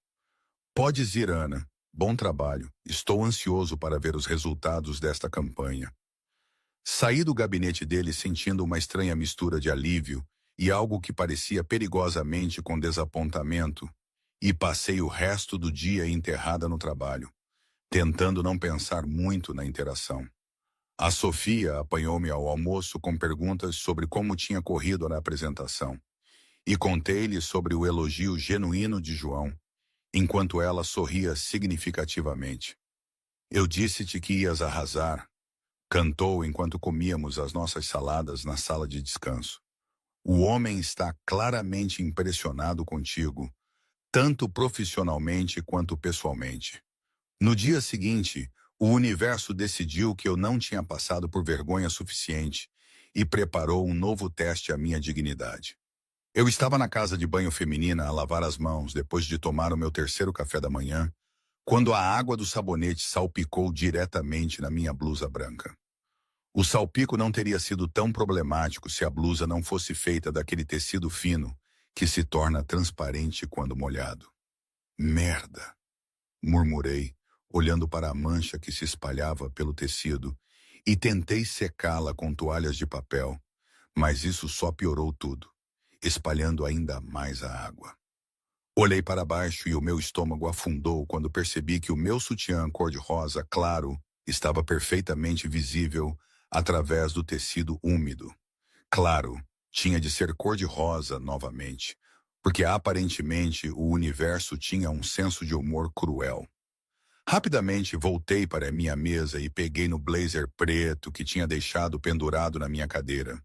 "Podes ir, Ana. Bom trabalho. Estou ansioso para ver os resultados desta campanha." Saí do gabinete dele sentindo uma estranha mistura de alívio e algo que parecia perigosamente com desapontamento, e passei o resto do dia enterrada no trabalho, tentando não pensar muito na interação. A Sofia apanhou-me ao almoço com perguntas sobre como tinha corrido na apresentação, e contei-lhe sobre o elogio genuíno de João, enquanto ela sorria significativamente. "Eu disse-te que ias arrasar", cantou enquanto comíamos as nossas saladas na sala de descanso. "O homem está claramente impressionado contigo, tanto profissionalmente quanto pessoalmente." No dia seguinte, o universo decidiu que eu não tinha passado por vergonha suficiente e preparou um novo teste à minha dignidade. Eu estava na casa de banho feminina a lavar as mãos depois de tomar o meu terceiro café da manhã, quando a água do sabonete salpicou diretamente na minha blusa branca. O salpico não teria sido tão problemático se a blusa não fosse feita daquele tecido fino que se torna transparente quando molhado. "Merda", murmurei, olhando para a mancha que se espalhava pelo tecido, e tentei secá-la com toalhas de papel, mas isso só piorou tudo. espalhando ainda mais a água. Olhei para baixo e o meu estômago afundou quando percebi que o meu sutiã cor-de-rosa claro estava perfeitamente visível através do tecido úmido. Claro, tinha de ser cor-de-rosa novamente, porque aparentemente o universo tinha um senso de humor cruel. Rapidamente voltei para a minha mesa e peguei no blazer preto que tinha deixado pendurado na minha cadeira,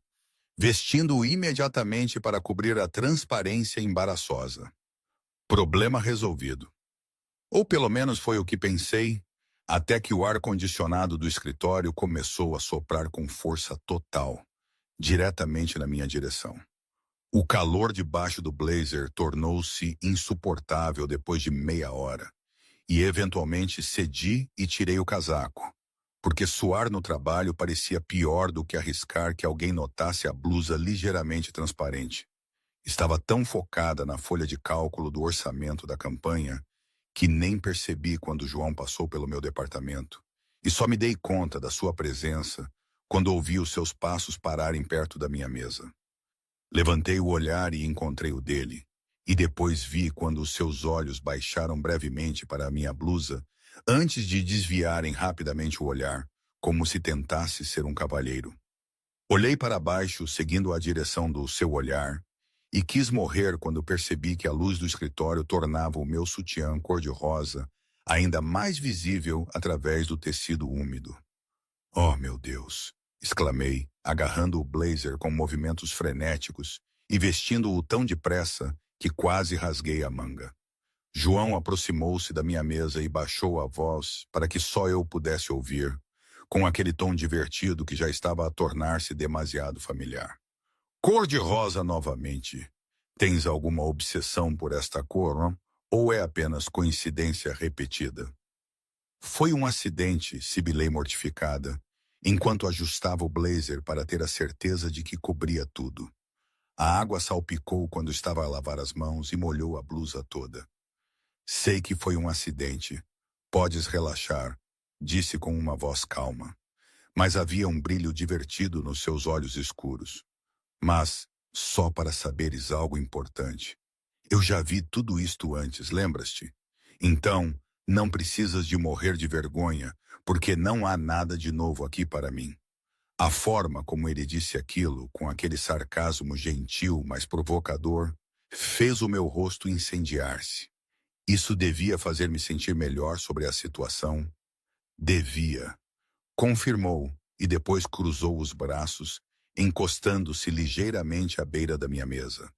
vestindo-o imediatamente para cobrir a transparência embaraçosa. Problema resolvido. Ou pelo menos foi o que pensei, até que o ar-condicionado do escritório começou a soprar com força total, diretamente na minha direção. O calor debaixo do blazer tornou-se insuportável depois de meia hora, e eventualmente cedi e tirei o casaco, porque suar no trabalho parecia pior do que arriscar que alguém notasse a blusa ligeiramente transparente. Estava tão focada na folha de cálculo do orçamento da campanha que nem percebi quando João passou pelo meu departamento, e só me dei conta da sua presença quando ouvi os seus passos pararem perto da minha mesa. Levantei o olhar e encontrei o dele, e depois vi quando os seus olhos baixaram brevemente para a minha blusa, antes de desviarem rapidamente o olhar, como se tentasse ser um cavalheiro. Olhei para baixo, seguindo a direção do seu olhar, e quis morrer quando percebi que a luz do escritório tornava o meu sutiã cor-de-rosa ainda mais visível através do tecido úmido. Oh, meu Deus! Exclamei, agarrando o blazer com movimentos frenéticos e vestindo-o tão depressa que quase rasguei a manga. João aproximou-se da minha mesa e baixou a voz para que só eu pudesse ouvir, com aquele tom divertido que já estava a tornar-se demasiado familiar. Cor-de-rosa novamente. Tens alguma obsessão por esta cor, não? Ou é apenas coincidência repetida? Foi um acidente, sibilei mortificada, enquanto ajustava o blazer para ter a certeza de que cobria tudo. A água salpicou quando estava a lavar as mãos e molhou a blusa toda. Sei que foi um acidente. Podes relaxar, disse com uma voz calma. Mas havia um brilho divertido nos seus olhos escuros. Mas, só para saberes algo importante, eu já vi tudo isto antes, lembras-te? Então, não precisas de morrer de vergonha, porque não há nada de novo aqui para mim. A forma como ele disse aquilo, com aquele sarcasmo gentil, mas provocador, fez o meu rosto incendiar-se. Isso devia fazer-me sentir melhor sobre a situação? Devia. Confirmou, e depois cruzou os braços, encostando-se ligeiramente à beira da minha mesa.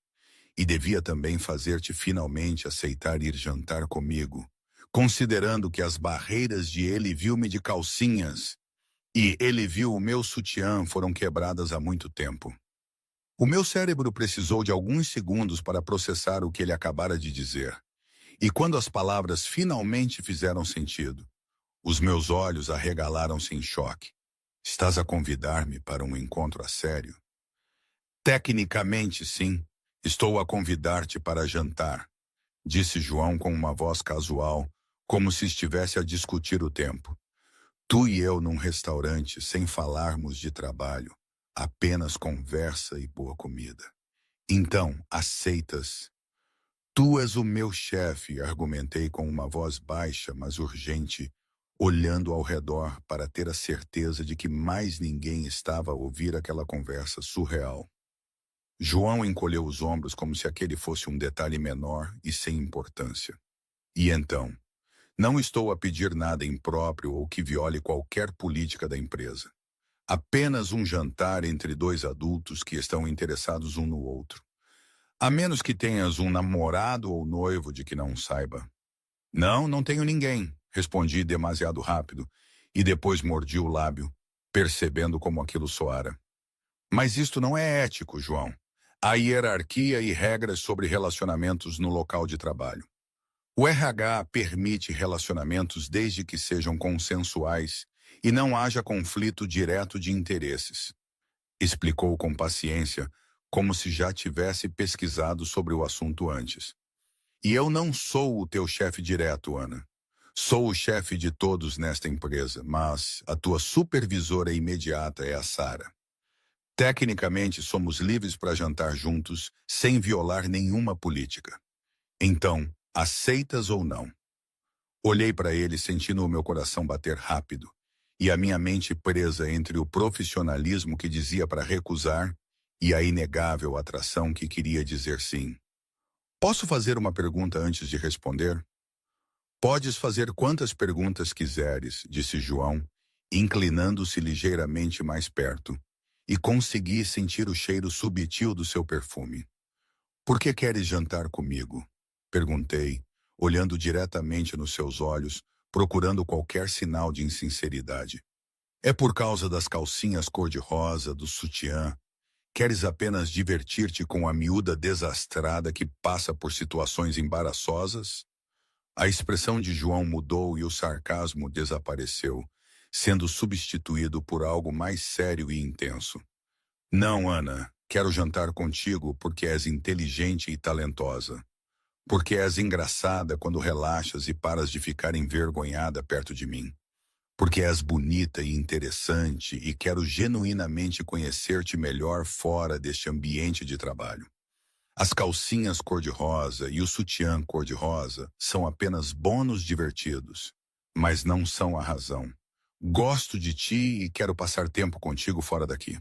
E devia também fazer-te finalmente aceitar ir jantar comigo, considerando que as barreiras de ele viu-me de calcinhas e ele viu o meu sutiã foram quebradas há muito tempo. O meu cérebro precisou de alguns segundos para processar o que ele acabara de dizer. E quando as palavras finalmente fizeram sentido, os meus olhos arregalaram-se em choque. Estás a convidar-me para um encontro a sério? Tecnicamente, sim. Estou a convidar-te para jantar, disse João com uma voz casual, como se estivesse a discutir o tempo. Tu e eu num restaurante, sem falarmos de trabalho, apenas conversa e boa comida. Então, aceitas? Tu és o meu chefe, argumentei com uma voz baixa, mas urgente, olhando ao redor para ter a certeza de que mais ninguém estava a ouvir aquela conversa surreal. João encolheu os ombros como se aquele fosse um detalhe menor e sem importância. E então, não estou a pedir nada impróprio ou que viole qualquer política da empresa. Apenas um jantar entre dois adultos que estão interessados um no outro. A menos que tenhas um namorado ou noivo de que não saiba. Não, não tenho ninguém, respondi demasiado rápido, e depois mordi o lábio, percebendo como aquilo soara. Mas isto não é ético, João. Há hierarquia e regras sobre relacionamentos no local de trabalho. O RH permite relacionamentos desde que sejam consensuais e não haja conflito direto de interesses. Explicou com paciência, como se já tivesse pesquisado sobre o assunto antes. E eu não sou o teu chefe direto, Ana. Sou o chefe de todos nesta empresa, mas a tua supervisora imediata é a Sara. Tecnicamente, somos livres para jantar juntos, sem violar nenhuma política. Então, aceitas ou não? Olhei para ele sentindo o meu coração bater rápido, e a minha mente presa entre o profissionalismo que dizia para recusar e a inegável atração que queria dizer sim. Posso fazer uma pergunta antes de responder? Podes fazer quantas perguntas quiseres, disse João, inclinando-se ligeiramente mais perto, e consegui sentir o cheiro subitil do seu perfume. Por que queres jantar comigo? Perguntei, olhando diretamente nos seus olhos, procurando qualquer sinal de insinceridade. É por causa das calcinhas cor-de-rosa, do sutiã. Queres apenas divertir-te com a miúda desastrada que passa por situações embaraçosas? A expressão de João mudou e o sarcasmo desapareceu, sendo substituído por algo mais sério e intenso. Não, Ana, quero jantar contigo porque és inteligente e talentosa. Porque és engraçada quando relaxas e paras de ficar envergonhada perto de mim. Porque és bonita e interessante e quero genuinamente conhecer-te melhor fora deste ambiente de trabalho. As calcinhas cor-de-rosa e o sutiã cor-de-rosa são apenas bônus divertidos, mas não são a razão. Gosto de ti e quero passar tempo contigo fora daqui.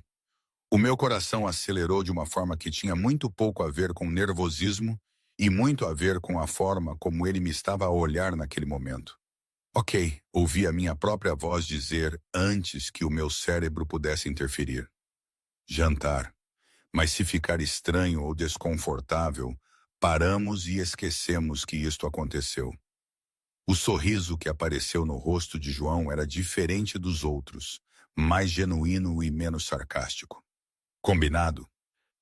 O meu coração acelerou de uma forma que tinha muito pouco a ver com nervosismo e muito a ver com a forma como ele me estava a olhar naquele momento. Ok, ouvi a minha própria voz dizer antes que o meu cérebro pudesse interferir. Jantar. Mas se ficar estranho ou desconfortável, paramos e esquecemos que isto aconteceu. O sorriso que apareceu no rosto de João era diferente dos outros, mais genuíno e menos sarcástico. Combinado?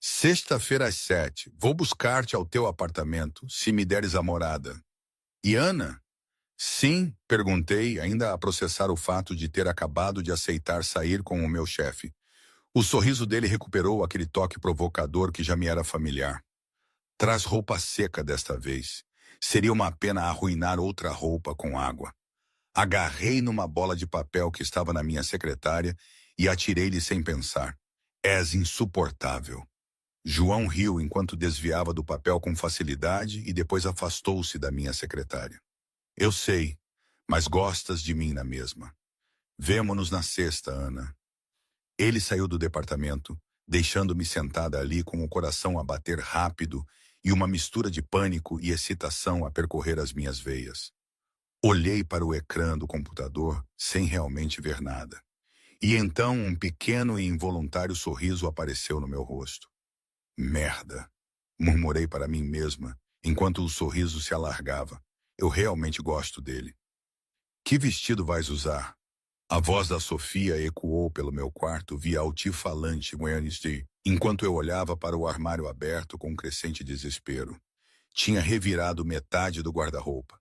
Sexta-feira às 7, vou buscar-te ao teu apartamento, se me deres a morada. E Ana? Sim, perguntei, ainda a processar o fato de ter acabado de aceitar sair com o meu chefe. O sorriso dele recuperou aquele toque provocador que já me era familiar. Traz roupa seca desta vez. Seria uma pena arruinar outra roupa com água. Agarrei numa bola de papel que estava na minha secretária e atirei-lhe sem pensar. És insuportável. João riu enquanto desviava do papel com facilidade e depois afastou-se da minha secretária. Eu sei, mas gostas de mim na mesma. Vemo-nos na sexta, Ana. Ele saiu do departamento, deixando-me sentada ali com o coração a bater rápido e uma mistura de pânico e excitação a percorrer as minhas veias. Olhei para o ecrã do computador sem realmente ver nada. E então um pequeno e involuntário sorriso apareceu no meu rosto. Merda, murmurei para mim mesma, enquanto o sorriso se alargava. Eu realmente gosto dele. Que vestido vais usar? A voz da Sofia ecoou pelo meu quarto via altifalante Wednesday, enquanto eu olhava para o armário aberto com um crescente desespero. Tinha revirado metade do guarda-roupa.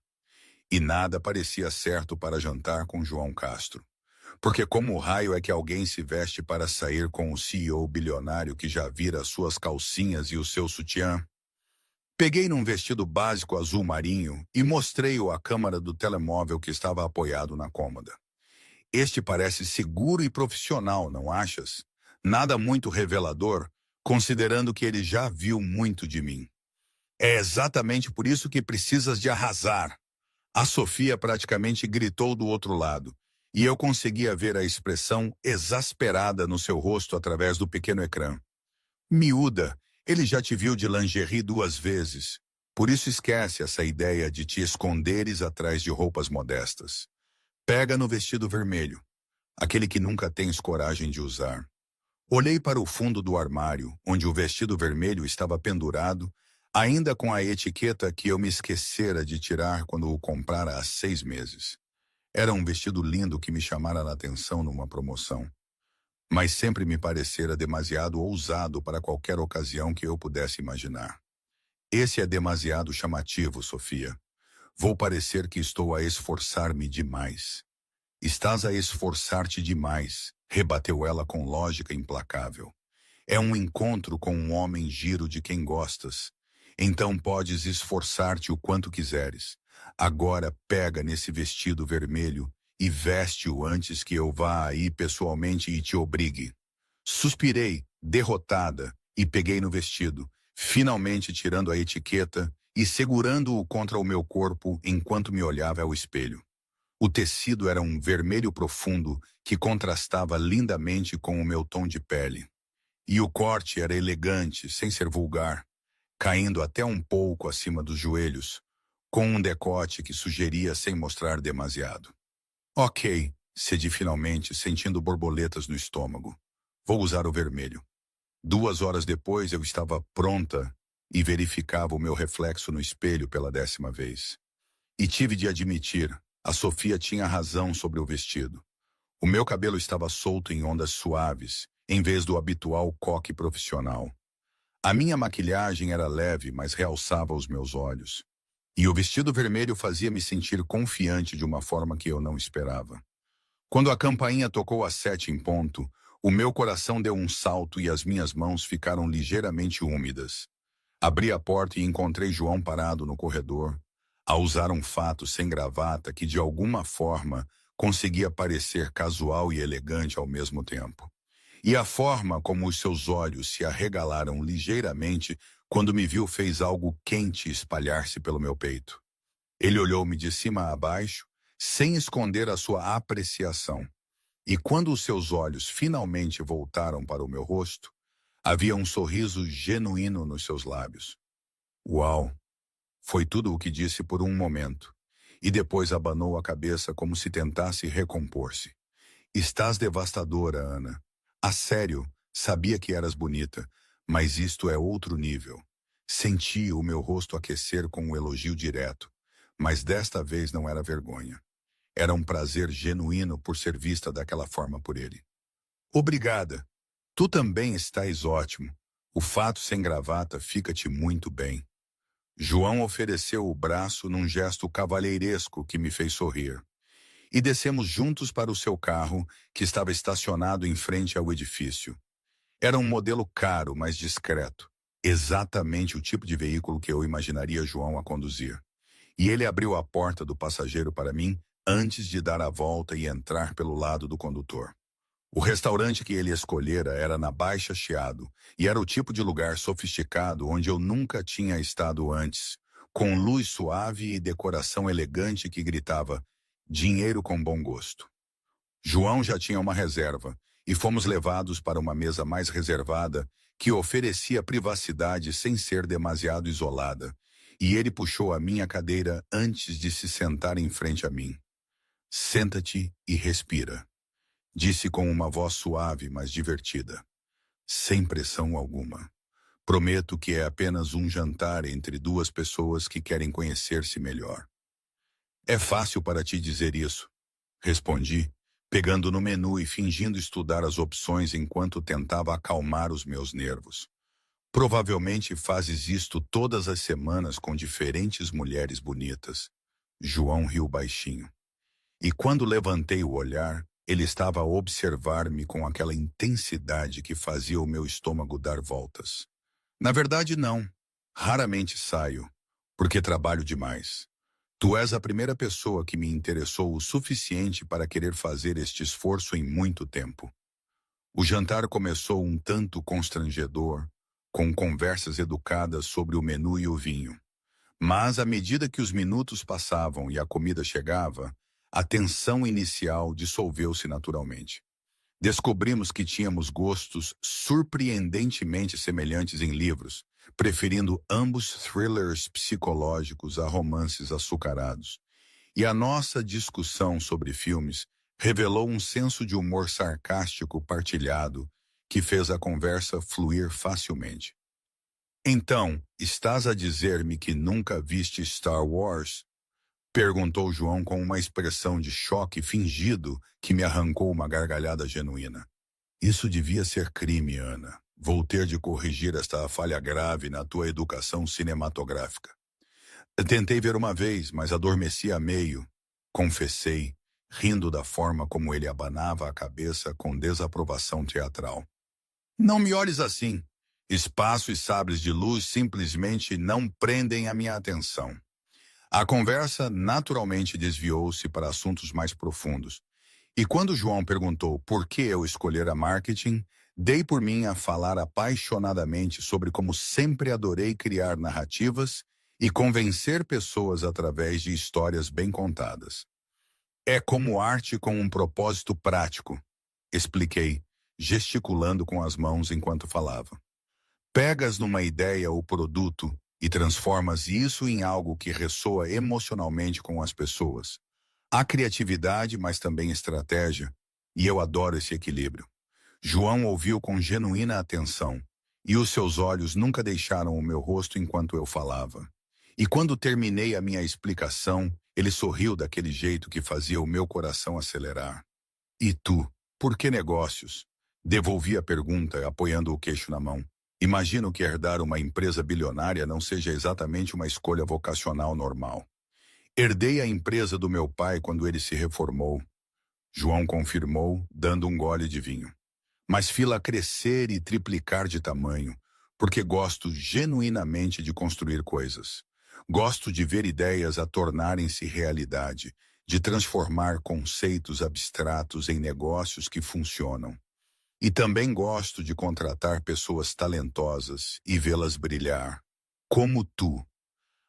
E nada parecia certo para jantar com João Castro. Porque como raio é que alguém se veste para sair com o CEO bilionário que já vira suas calcinhas e o seu sutiã? Peguei num vestido básico azul marinho e mostrei-o à câmera do telemóvel que estava apoiado na cômoda. Este parece seguro e profissional, não achas? Nada muito revelador, considerando que ele já viu muito de mim. É exatamente por isso que precisas de arrasar. A Sofia praticamente gritou do outro lado, e eu conseguia ver a expressão exasperada no seu rosto através do pequeno ecrã. Miúda, ele já te viu de lingerie 2 vezes. Por isso esquece essa ideia de te esconderes atrás de roupas modestas. Pega no vestido vermelho, aquele que nunca tens coragem de usar. Olhei para o fundo do armário, onde o vestido vermelho estava pendurado, ainda com a etiqueta que eu me esquecera de tirar quando o comprara há 6 meses. Era um vestido lindo que me chamara a atenção numa promoção, mas sempre me parecera demasiado ousado para qualquer ocasião que eu pudesse imaginar. Esse é demasiado chamativo, Sofia. Vou parecer que estou a esforçar-me demais. Estás a esforçar-te demais, rebateu ela com lógica implacável. É um encontro com um homem giro de quem gostas. Então podes esforçar-te o quanto quiseres. Agora pega nesse vestido vermelho e veste-o antes que eu vá aí pessoalmente e te obrigue. Suspirei, derrotada, e peguei no vestido, finalmente tirando a etiqueta e segurando-o contra o meu corpo enquanto me olhava ao espelho. O tecido era um vermelho profundo que contrastava lindamente com o meu tom de pele. E o corte era elegante, sem ser vulgar, caindo até um pouco acima dos joelhos, com um decote que sugeria sem mostrar demasiado. Ok, cedi finalmente, sentindo borboletas no estômago. Vou usar o vermelho. 2 horas depois eu estava pronta e verificava o meu reflexo no espelho pela 10ª vez. E tive de admitir, a Sofia tinha razão sobre o vestido. O meu cabelo estava solto em ondas suaves, em vez do habitual coque profissional. A minha maquilhagem era leve, mas realçava os meus olhos. E o vestido vermelho fazia-me sentir confiante de uma forma que eu não esperava. Quando a campainha tocou às 7 em ponto, o meu coração deu um salto e as minhas mãos ficaram ligeiramente úmidas. Abri a porta e encontrei João parado no corredor, a usar um fato sem gravata que de alguma forma conseguia parecer casual e elegante ao mesmo tempo. E a forma como os seus olhos se arregalaram ligeiramente quando me viu fez algo quente espalhar-se pelo meu peito. Ele olhou-me de cima a baixo, sem esconder a sua apreciação. E quando os seus olhos finalmente voltaram para o meu rosto, havia um sorriso genuíno nos seus lábios. Uau! Foi tudo o que disse por um momento. E depois abanou a cabeça como se tentasse recompor-se. Estás devastadora, Ana. A sério, sabia que eras bonita, mas isto é outro nível. Senti o meu rosto aquecer com um elogio direto, mas desta vez não era vergonha. Era um prazer genuíno por ser vista daquela forma por ele. Obrigada. Tu também estás ótimo. O fato sem gravata fica-te muito bem. João ofereceu o braço num gesto cavalheiresco que me fez sorrir. E descemos juntos para o seu carro, que estava estacionado em frente ao edifício. Era um modelo caro, mas discreto. Exatamente o tipo de veículo que eu imaginaria João a conduzir. E ele abriu a porta do passageiro para mim antes de dar a volta e entrar pelo lado do condutor. O restaurante que ele escolhera era na Baixa Chiado, e era o tipo de lugar sofisticado onde eu nunca tinha estado antes, com luz suave e decoração elegante que gritava dinheiro com bom gosto. João já tinha uma reserva, e fomos levados para uma mesa mais reservada, que oferecia privacidade sem ser demasiado isolada, e ele puxou a minha cadeira antes de se sentar em frente a mim. Senta-te e respira, disse com uma voz suave, mas divertida. Sem pressão alguma. Prometo que é apenas um jantar entre duas pessoas que querem conhecer-se melhor. É fácil para ti dizer isso, respondi, pegando no menu e fingindo estudar as opções enquanto tentava acalmar os meus nervos. Provavelmente fazes isto todas as semanas com diferentes mulheres bonitas. João riu baixinho. E quando levantei o olhar, ele estava a observar-me com aquela intensidade que fazia o meu estômago dar voltas. Na verdade, não. Raramente saio, porque trabalho demais. Tu és a primeira pessoa que me interessou o suficiente para querer fazer este esforço em muito tempo. O jantar começou um tanto constrangedor, com conversas educadas sobre o menu e o vinho. Mas, à medida que os minutos passavam e a comida chegava, a tensão inicial dissolveu-se naturalmente. Descobrimos que tínhamos gostos surpreendentemente semelhantes em livros, preferindo ambos thrillers psicológicos a romances açucarados. E a nossa discussão sobre filmes revelou um senso de humor sarcástico partilhado que fez a conversa fluir facilmente. Então, estás a dizer-me que nunca viste Star Wars? Perguntou João com uma expressão de choque fingido que me arrancou uma gargalhada genuína. Isso devia ser crime, Ana. Vou ter de corrigir esta falha grave na tua educação cinematográfica. Tentei ver uma vez, mas adormeci a meio, confessei, rindo da forma como ele abanava a cabeça com desaprovação teatral. Não me olhes assim. Espaço e sabres de luz simplesmente não prendem a minha atenção. A conversa naturalmente desviou-se para assuntos mais profundos. E quando João perguntou por que eu escolhera marketing, Dei por mim a falar apaixonadamente sobre como sempre adorei criar narrativas e convencer pessoas através de histórias bem contadas. É como arte com um propósito prático, expliquei, gesticulando com as mãos enquanto falava. Pegas numa ideia ou produto e transformas isso em algo que ressoa emocionalmente com as pessoas. Há criatividade, mas também estratégia, e eu adoro esse equilíbrio. João ouviu com genuína atenção, e os seus olhos nunca deixaram o meu rosto enquanto eu falava. E quando terminei a minha explicação, ele sorriu daquele jeito que fazia o meu coração acelerar. E tu, por que negócios? Devolvi a pergunta, apoiando o queixo na mão. Imagino que herdar uma empresa bilionária não seja exatamente uma escolha vocacional normal. Herdei a empresa do meu pai quando ele se reformou. João confirmou, dando um gole de vinho. Mas fila crescer e triplicar de tamanho, porque gosto genuinamente de construir coisas. Gosto de ver ideias a tornarem-se realidade, de transformar conceitos abstratos em negócios que funcionam. E também gosto de contratar pessoas talentosas e vê-las brilhar. Como tu.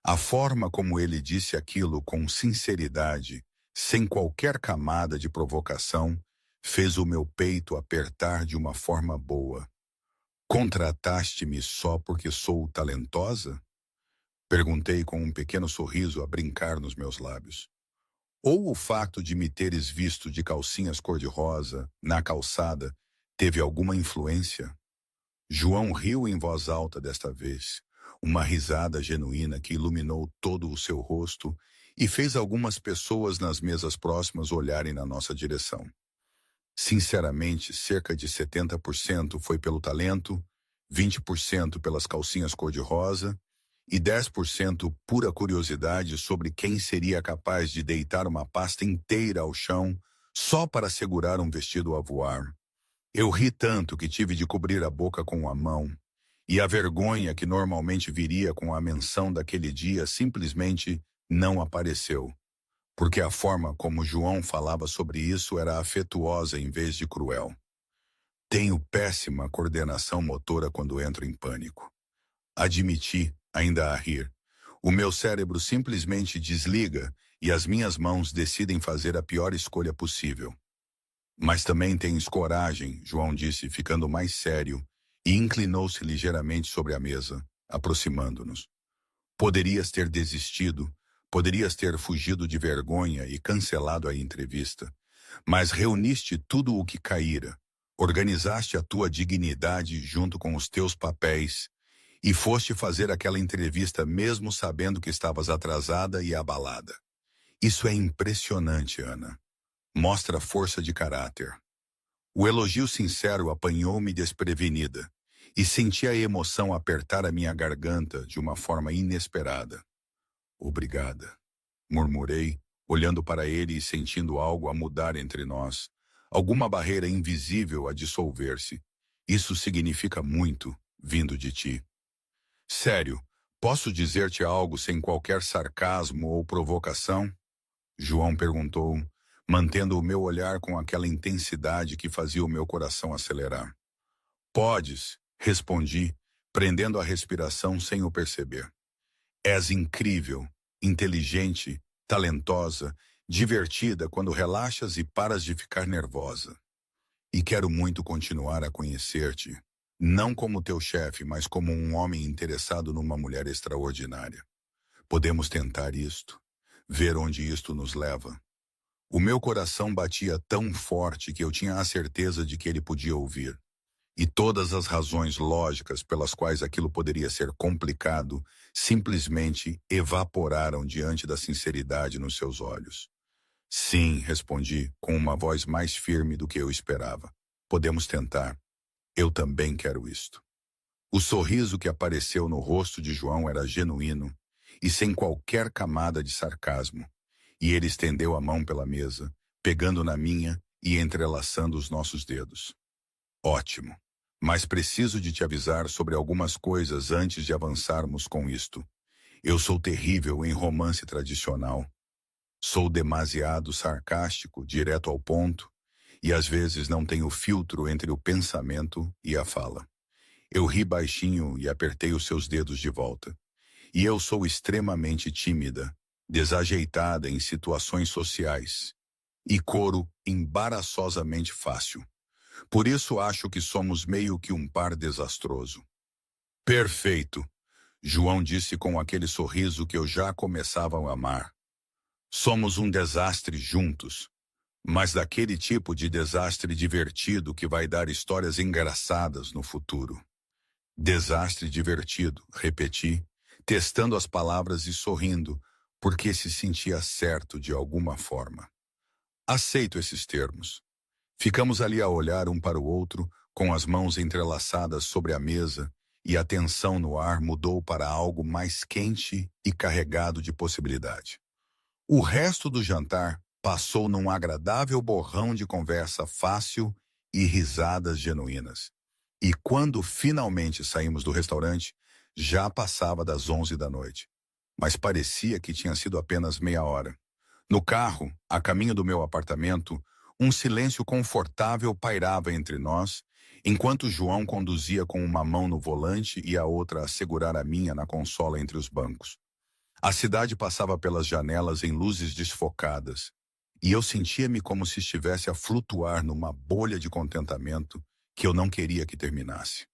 A forma como ele disse aquilo com sinceridade, sem qualquer camada de provocação, fez o meu peito apertar de uma forma boa. Contrataste-me só porque sou talentosa? Perguntei com um pequeno sorriso a brincar nos meus lábios. Ou o facto de me teres visto de calcinhas cor-de-rosa, na calçada, teve alguma influência? João riu em voz alta desta vez, uma risada genuína que iluminou todo o seu rosto e fez algumas pessoas nas mesas próximas olharem na nossa direção. Sinceramente, cerca de 70% foi pelo talento, 20% pelas calcinhas cor-de-rosa e 10% pura curiosidade sobre quem seria capaz de deitar uma pasta inteira ao chão só para segurar um vestido a voar. Eu ri tanto que tive de cobrir a boca com a mão, e a vergonha que normalmente viria com a menção daquele dia simplesmente não apareceu, porque a forma como João falava sobre isso era afetuosa em vez de cruel. Tenho péssima coordenação motora quando entro em pânico. Admiti, ainda a rir. O meu cérebro simplesmente desliga e as minhas mãos decidem fazer a pior escolha possível. Mas também tens coragem, João disse, ficando mais sério, e inclinou-se ligeiramente sobre a mesa, aproximando-nos. Poderias ter desistido, poderias ter fugido de vergonha e cancelado a entrevista, mas reuniste tudo o que caíra, organizaste a tua dignidade junto com os teus papéis e foste fazer aquela entrevista mesmo sabendo que estavas atrasada e abalada. Isso é impressionante, Ana. Mostra força de caráter. O elogio sincero apanhou-me desprevenida e senti a emoção apertar a minha garganta de uma forma inesperada. Obrigada, murmurei, olhando para ele e sentindo algo a mudar entre nós, alguma barreira invisível a dissolver-se. Isso significa muito, vindo de ti. Sério, posso dizer-te algo sem qualquer sarcasmo ou provocação? João perguntou, mantendo o meu olhar com aquela intensidade que fazia o meu coração acelerar. Podes, respondi, prendendo a respiração sem o perceber. És incrível, inteligente, talentosa, divertida quando relaxas e paras de ficar nervosa. E quero muito continuar a conhecer-te, não como teu chefe, mas como um homem interessado numa mulher extraordinária. Podemos tentar isto, ver onde isto nos leva. O meu coração batia tão forte que eu tinha a certeza de que ele podia ouvir. E todas as razões lógicas pelas quais aquilo poderia ser complicado simplesmente evaporaram diante da sinceridade nos seus olhos. Sim, respondi, com uma voz mais firme do que eu esperava. Podemos tentar. Eu também quero isto. O sorriso que apareceu no rosto de João era genuíno e sem qualquer camada de sarcasmo. E ele estendeu a mão pela mesa, pegando na minha e entrelaçando os nossos dedos. Ótimo. Mas preciso de te avisar sobre algumas coisas antes de avançarmos com isto. Eu sou terrível em romance tradicional. Sou demasiado sarcástico, direto ao ponto, e às vezes não tenho filtro entre o pensamento e a fala. Eu ri baixinho e apertei os seus dedos de volta. E eu sou extremamente tímida, desajeitada em situações sociais e coro embaraçosamente fácil. Por isso acho que somos meio que um par desastroso. Perfeito, João disse com aquele sorriso que eu já começava a amar. Somos um desastre juntos, mas daquele tipo de desastre divertido que vai dar histórias engraçadas no futuro. Desastre divertido, repeti, testando as palavras e sorrindo, porque se sentia certo de alguma forma. Aceito esses termos. Ficamos ali a olhar um para o outro, com as mãos entrelaçadas sobre a mesa, e a tensão no ar mudou para algo mais quente e carregado de possibilidade. O resto do jantar passou num agradável borrão de conversa fácil e risadas genuínas. E quando finalmente saímos do restaurante, já passava das 11 da noite. Mas parecia que tinha sido apenas meia hora. No carro, a caminho do meu apartamento, um silêncio confortável pairava entre nós, enquanto João conduzia com uma mão no volante e a outra a segurar a minha na consola entre os bancos. A cidade passava pelas janelas em luzes desfocadas, e eu sentia-me como se estivesse a flutuar numa bolha de contentamento que eu não queria que terminasse.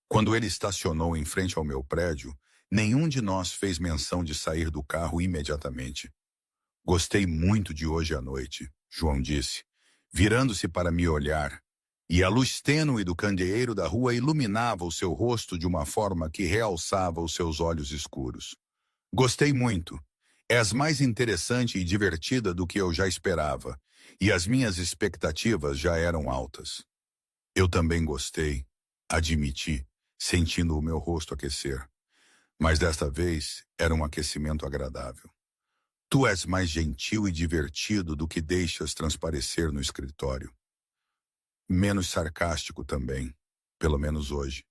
Quando ele estacionou em frente ao meu prédio, nenhum de nós fez menção de sair do carro imediatamente. Gostei muito de hoje à noite, João disse, virando-se para me olhar, e a luz tênue do candeeiro da rua iluminava o seu rosto de uma forma que realçava os seus olhos escuros. Gostei muito. És mais interessante e divertida do que eu já esperava, e as minhas expectativas já eram altas. Eu também gostei, admiti, sentindo o meu rosto aquecer. Mas desta vez era um aquecimento agradável. Tu és mais gentil e divertido do que deixas transparecer no escritório. Menos sarcástico também, pelo menos hoje.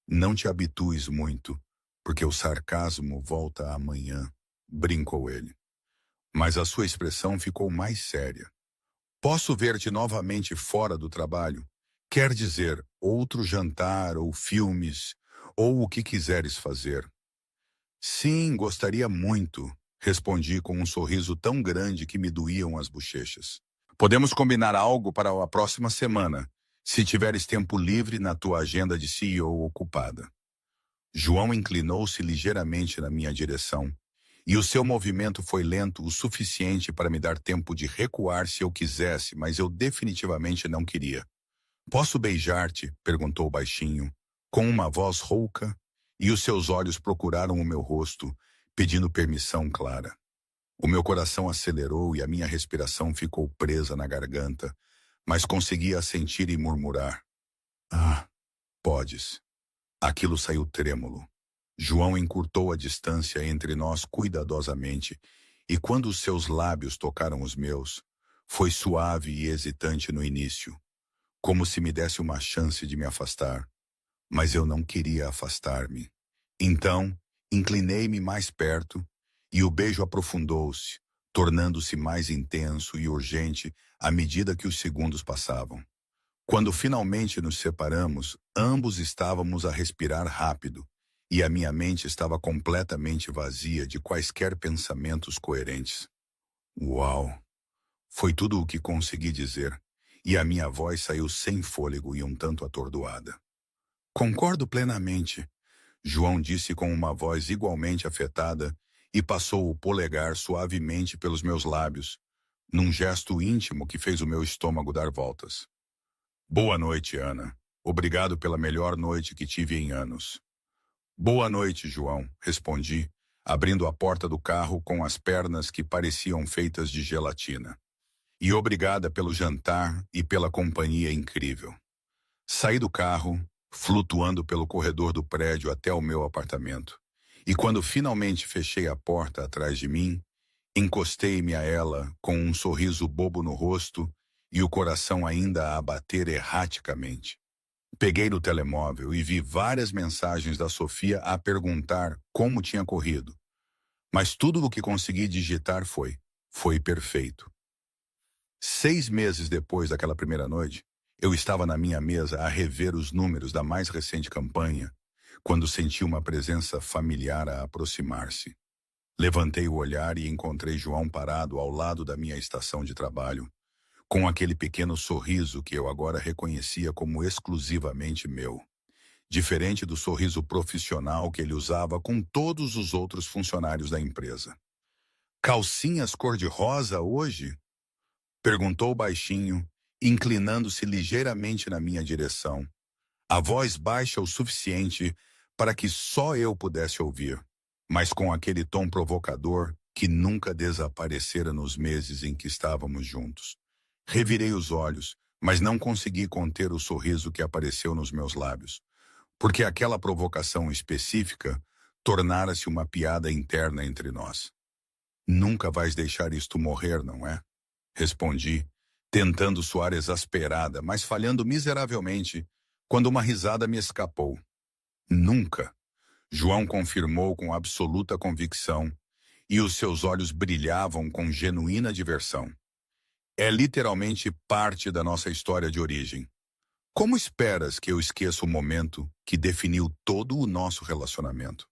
Não te habitues muito, porque o sarcasmo volta amanhã, brincou ele. Mas a sua expressão ficou mais séria. Posso ver-te novamente fora do trabalho? Quer dizer, outro jantar ou filmes, ou o que quiseres fazer. Sim, gostaria muito, respondi com um sorriso tão grande que me doíam as bochechas. Podemos combinar algo para a próxima semana, se tiveres tempo livre na tua agenda de CEO ocupada. João inclinou-se ligeiramente na minha direção, e o seu movimento foi lento o suficiente para me dar tempo de recuar se eu quisesse, mas eu definitivamente não queria. Posso beijar-te? Perguntou baixinho, com uma voz rouca, e os seus olhos procuraram o meu rosto, pedindo permissão clara. O meu coração acelerou e a minha respiração ficou presa na garganta, mas conseguia assentir e murmurar. Ah, podes. Aquilo saiu trêmulo. João encurtou a distância entre nós cuidadosamente, e quando os seus lábios tocaram os meus, foi suave e hesitante no início, como se me desse uma chance de me afastar. Mas eu não queria afastar-me. Então, inclinei-me mais perto, e o beijo aprofundou-se, tornando-se mais intenso e urgente à medida que os segundos passavam. Quando finalmente nos separamos, ambos estávamos a respirar rápido, e a minha mente estava completamente vazia de quaisquer pensamentos coerentes. Uau! Foi tudo o que consegui dizer, e a minha voz saiu sem fôlego e um tanto atordoada. Concordo plenamente, João disse com uma voz igualmente afetada e passou o polegar suavemente pelos meus lábios, num gesto íntimo que fez o meu estômago dar voltas. Boa noite, Ana. Obrigado pela melhor noite que tive em anos. Boa noite, João, respondi, abrindo a porta do carro com as pernas que pareciam feitas de gelatina. E obrigada pelo jantar e pela companhia incrível. Saí do carro, flutuando pelo corredor do prédio até o meu apartamento. E quando finalmente fechei a porta atrás de mim, encostei-me a ela com um sorriso bobo no rosto e o coração ainda a bater erraticamente. Peguei no telemóvel e vi várias mensagens da Sofia a perguntar como tinha corrido. Mas tudo o que consegui digitar foi perfeito. 6 meses depois daquela primeira noite, eu estava na minha mesa a rever os números da mais recente campanha, quando senti uma presença familiar a aproximar-se. Levantei o olhar e encontrei João parado ao lado da minha estação de trabalho, com aquele pequeno sorriso que eu agora reconhecia como exclusivamente meu, diferente do sorriso profissional que ele usava com todos os outros funcionários da empresa. Calcinhas cor-de-rosa hoje? Perguntou baixinho, inclinando-se ligeiramente na minha direção, a voz baixa o suficiente para que só eu pudesse ouvir, mas com aquele tom provocador que nunca desaparecera nos meses em que estávamos juntos. Revirei os olhos, mas não consegui conter o sorriso que apareceu nos meus lábios, porque aquela provocação específica tornara-se uma piada interna entre nós. Nunca vais deixar isto morrer, não é? Respondi, tentando soar exasperada, mas falhando miseravelmente, quando uma risada me escapou. Nunca. João confirmou com absoluta convicção, e os seus olhos brilhavam com genuína diversão. É literalmente parte da nossa história de origem. Como esperas que eu esqueça o momento que definiu todo o nosso relacionamento?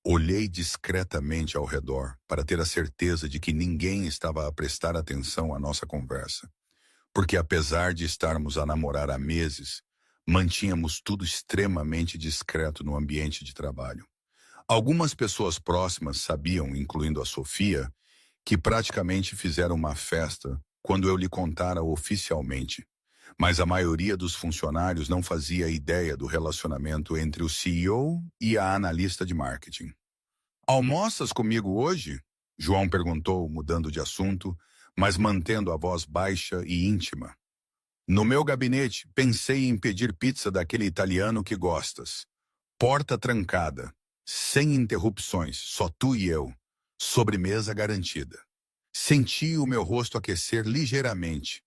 Olhei discretamente ao redor para ter a certeza de que ninguém estava a prestar atenção à nossa conversa, porque apesar de estarmos a namorar há meses, mantínhamos tudo extremamente discreto no ambiente de trabalho. Algumas pessoas próximas sabiam, incluindo a Sofia, que praticamente fizeram uma festa quando eu lhe contara oficialmente, mas a maioria dos funcionários não fazia ideia do relacionamento entre o CEO e a analista de marketing. Almoças comigo hoje? João perguntou, mudando de assunto, mas mantendo a voz baixa e íntima. No meu gabinete, pensei em pedir pizza daquele italiano que gostas. Porta trancada, sem interrupções, só tu e eu. Sobremesa garantida. Senti o meu rosto aquecer ligeiramente,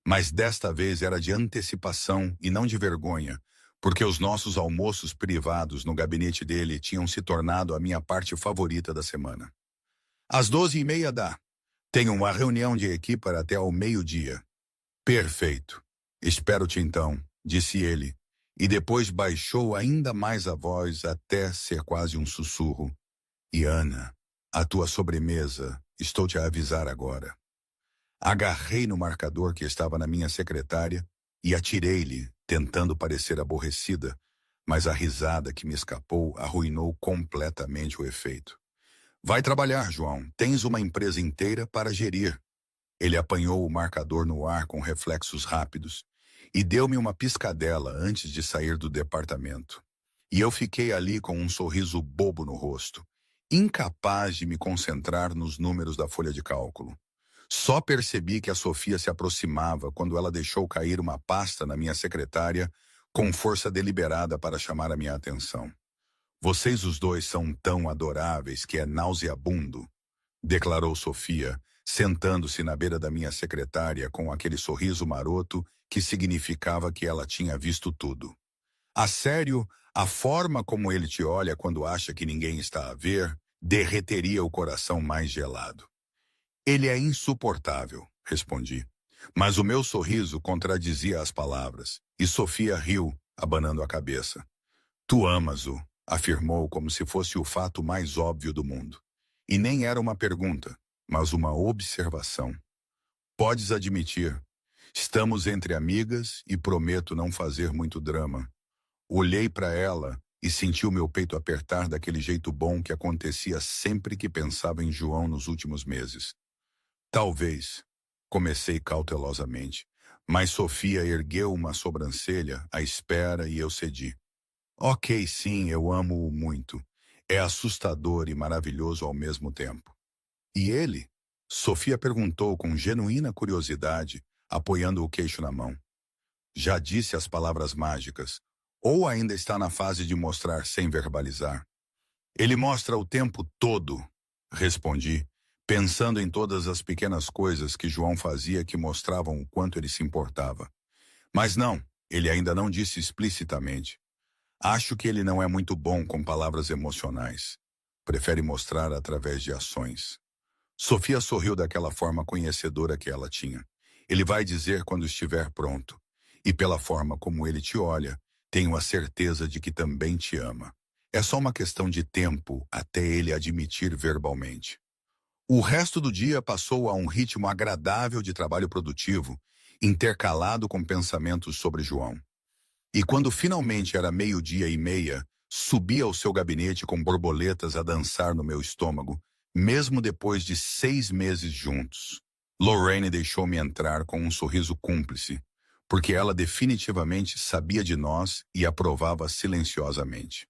mas desta vez era de antecipação e não de vergonha, porque os nossos almoços privados no gabinete dele tinham se tornado a minha parte favorita da semana. Às 12h30 dá. Tenho uma reunião de equipe até ao meio-dia. Perfeito. Espero-te então, disse ele, e depois baixou ainda mais a voz até ser quase um sussurro. E Ana, a tua sobremesa, estou-te a avisar agora. Agarrei no marcador que estava na minha secretária e atirei-lhe, tentando parecer aborrecida, mas a risada que me escapou arruinou completamente o efeito. Vai trabalhar, João. Tens uma empresa inteira para gerir. Ele apanhou o marcador no ar com reflexos rápidos e deu-me uma piscadela antes de sair do departamento. E eu fiquei ali com um sorriso bobo no rosto, incapaz de me concentrar nos números da folha de cálculo. Só percebi que a Sofia se aproximava quando ela deixou cair uma pasta na minha secretária com força deliberada para chamar a minha atenção. Vocês os dois são tão adoráveis que é nauseabundo, declarou Sofia, sentando-se na beira da minha secretária com aquele sorriso maroto que significava que ela tinha visto tudo. A sério, a forma como ele te olha quando acha que ninguém está a ver derreteria o coração mais gelado. Ele é insuportável, respondi. Mas o meu sorriso contradizia as palavras, e Sofia riu, abanando a cabeça. Tu amas-o, afirmou como se fosse o fato mais óbvio do mundo. E nem era uma pergunta, mas uma observação. Podes admitir, estamos entre amigas e prometo não fazer muito drama. Olhei para ela e senti o meu peito apertar daquele jeito bom que acontecia sempre que pensava em João nos últimos meses. Talvez, comecei cautelosamente, mas Sofia ergueu uma sobrancelha à espera e eu cedi. Ok, sim, eu amo-o muito. É assustador e maravilhoso ao mesmo tempo. E ele? Sofia perguntou com genuína curiosidade, apoiando o queixo na mão. Já disse as palavras mágicas, ou ainda está na fase de mostrar sem verbalizar? Ele mostra o tempo todo, respondi, pensando em todas as pequenas coisas que João fazia que mostravam o quanto ele se importava. Mas não, ele ainda não disse explicitamente. Acho que ele não é muito bom com palavras emocionais. Prefere mostrar através de ações. Sofia sorriu daquela forma conhecedora que ela tinha. Ele vai dizer quando estiver pronto. E pela forma como ele te olha, tenho a certeza de que também te ama. É só uma questão de tempo até ele admitir verbalmente. O resto do dia passou a um ritmo agradável de trabalho produtivo, intercalado com pensamentos sobre João. E quando finalmente era 12:30, subi ao seu gabinete com borboletas a dançar no meu estômago, mesmo depois de 6 meses juntos. Lorraine deixou-me entrar com um sorriso cúmplice, porque ela definitivamente sabia de nós e aprovava silenciosamente.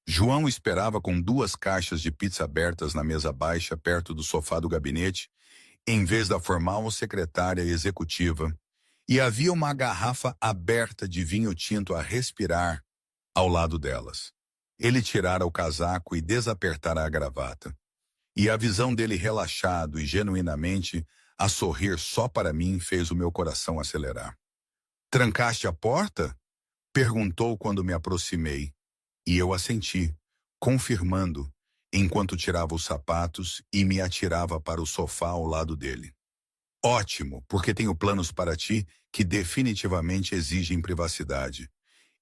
João esperava com 2 caixas de pizza abertas na mesa baixa perto do sofá do gabinete, em vez da formal secretária executiva, e havia uma garrafa aberta de vinho tinto a respirar ao lado delas. Ele tirara o casaco e desapertara a gravata, e a visão dele relaxado e genuinamente a sorrir só para mim fez o meu coração acelerar. "Trancaste a porta?" perguntou quando me aproximei, e eu assenti, confirmando, enquanto tirava os sapatos e me atirava para o sofá ao lado dele. "Ótimo, porque tenho planos para ti que definitivamente exigem privacidade."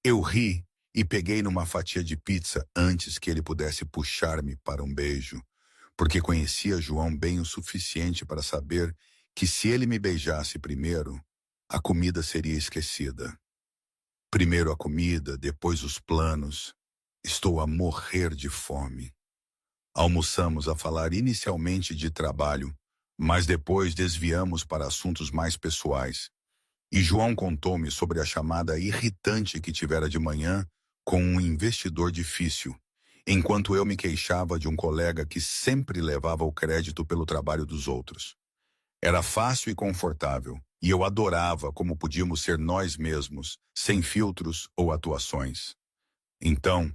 Eu ri e peguei numa fatia de pizza antes que ele pudesse puxar-me para um beijo, porque conhecia João bem o suficiente para saber que se ele me beijasse primeiro, a comida seria esquecida. Primeiro a comida, depois os planos. Estou a morrer de fome. Almoçamos a falar inicialmente de trabalho, mas depois desviamos para assuntos mais pessoais. E João contou-me sobre a chamada irritante que tivera de manhã com um investidor difícil, enquanto eu me queixava de um colega que sempre levava o crédito pelo trabalho dos outros. Era fácil e confortável, e eu adorava como podíamos ser nós mesmos, sem filtros ou atuações. "Então",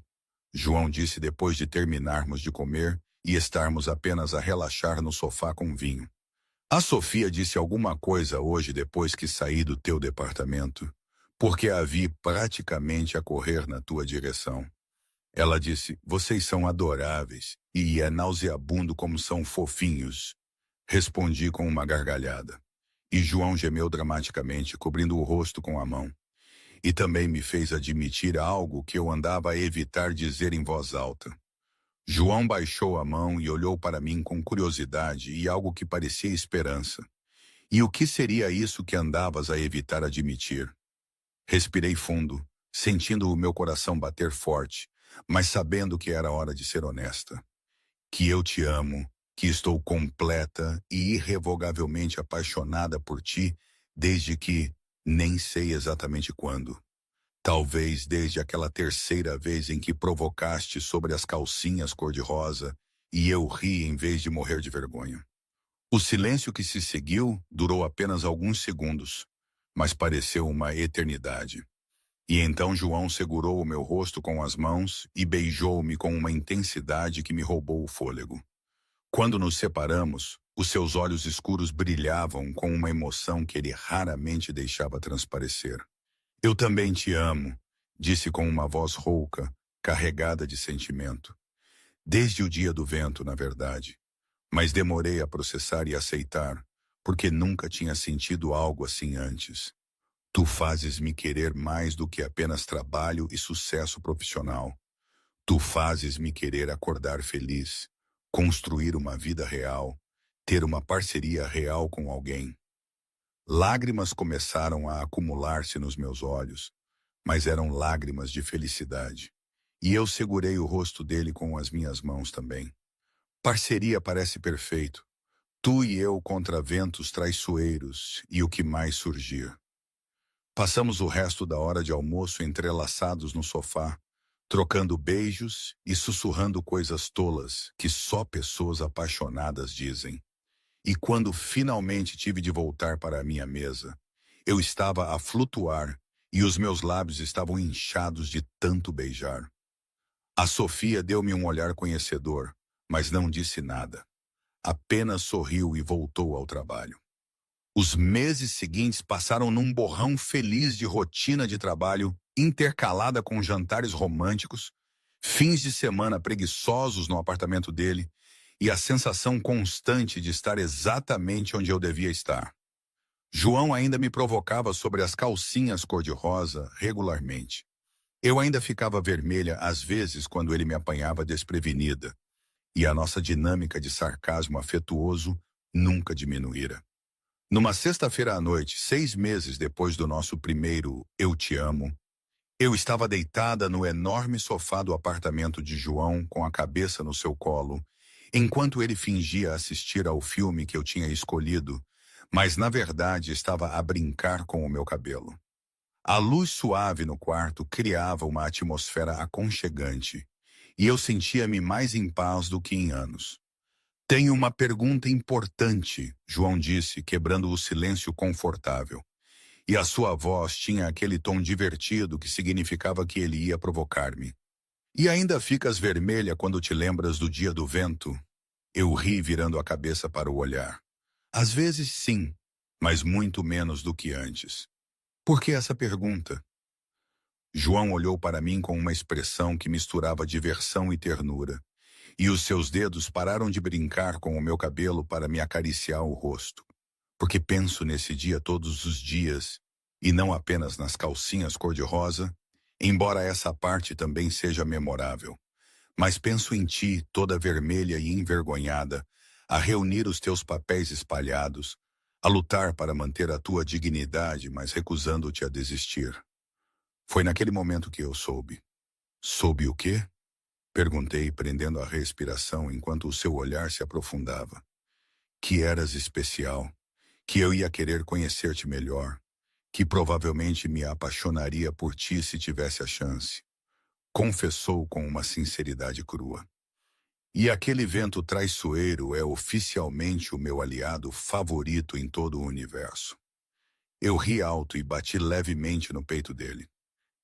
João disse depois de terminarmos de comer e estarmos apenas a relaxar no sofá com vinho, "a Sofia disse alguma coisa hoje depois que saí do teu departamento, porque a vi praticamente a correr na tua direção. Ela disse, vocês são adoráveis, e é nauseabundo como são fofinhos." Respondi com uma gargalhada. E João gemeu dramaticamente, cobrindo o rosto com a mão. E também me fez admitir algo que eu andava a evitar dizer em voz alta. João baixou a mão e olhou para mim com curiosidade e algo que parecia esperança. "E o que seria isso que andavas a evitar admitir?" Respirei fundo, sentindo o meu coração bater forte, mas sabendo que era hora de ser honesta. "Que eu te amo, que estou completa e irrevogavelmente apaixonada por ti, desde que, nem sei exatamente quando. Talvez desde aquela terceira vez em que provocaste sobre as calcinhas cor-de-rosa e eu ri em vez de morrer de vergonha." O silêncio que se seguiu durou apenas alguns segundos, mas pareceu uma eternidade. E então João segurou o meu rosto com as mãos e beijou-me com uma intensidade que me roubou o fôlego. Quando nos separamos, os seus olhos escuros brilhavam com uma emoção que ele raramente deixava transparecer. "Eu também te amo", disse com uma voz rouca, carregada de sentimento. Desde o dia do vento, na verdade. Mas demorei a processar e aceitar, porque nunca tinha sentido algo assim antes. "Tu fazes-me querer mais do que apenas trabalho e sucesso profissional. Tu fazes-me querer acordar feliz, construir uma vida real, ter uma parceria real com alguém." Lágrimas começaram a acumular-se nos meus olhos, mas eram lágrimas de felicidade. E eu segurei o rosto dele com as minhas mãos também. "Parceria parece perfeito. Tu e eu contra ventos traiçoeiros e o que mais surgir." Passamos o resto da hora de almoço entrelaçados no sofá, trocando beijos e sussurrando coisas tolas que só pessoas apaixonadas dizem. E quando finalmente tive de voltar para a minha mesa, eu estava a flutuar e os meus lábios estavam inchados de tanto beijar. A Sofia deu-me um olhar conhecedor, mas não disse nada. Apenas sorriu e voltou ao trabalho. Os meses seguintes passaram num borrão feliz de rotina de trabalho, intercalada com jantares românticos, fins de semana preguiçosos no apartamento dele e a sensação constante de estar exatamente onde eu devia estar. João ainda me provocava sobre as calcinhas cor-de-rosa regularmente. Eu ainda ficava vermelha às vezes quando ele me apanhava desprevenida, e a nossa dinâmica de sarcasmo afetuoso nunca diminuíra. Numa sexta-feira à noite, 6 meses depois do nosso primeiro Eu Te Amo, eu estava deitada no enorme sofá do apartamento de João com a cabeça no seu colo, enquanto ele fingia assistir ao filme que eu tinha escolhido, mas na verdade estava a brincar com o meu cabelo. A luz suave no quarto criava uma atmosfera aconchegante, e eu sentia-me mais em paz do que em anos. Tenho uma pergunta importante, João disse, quebrando o silêncio confortável. E a sua voz tinha aquele tom divertido que significava que ele ia provocar-me. E ainda ficas vermelha quando te lembras do dia do vento? Eu ri virando a cabeça para o olhar. Às vezes sim, mas muito menos do que antes. Por que essa pergunta? João olhou para mim com uma expressão que misturava diversão e ternura, e os seus dedos pararam de brincar com o meu cabelo para me acariciar o rosto. Porque penso nesse dia todos os dias, e não apenas nas calcinhas cor-de-rosa, embora essa parte também seja memorável. Mas penso em ti, toda vermelha e envergonhada, a reunir os teus papéis espalhados, a lutar para manter a tua dignidade, mas recusando-te a desistir. Foi naquele momento que eu soube. Soube o quê? Perguntei, prendendo a respiração enquanto o seu olhar se aprofundava. Que eras especial, que eu ia querer conhecer-te melhor, que provavelmente me apaixonaria por ti se tivesse a chance. Confessou com uma sinceridade crua. E aquele vento traiçoeiro é oficialmente o meu aliado favorito em todo o universo. Eu ri alto e bati levemente no peito dele.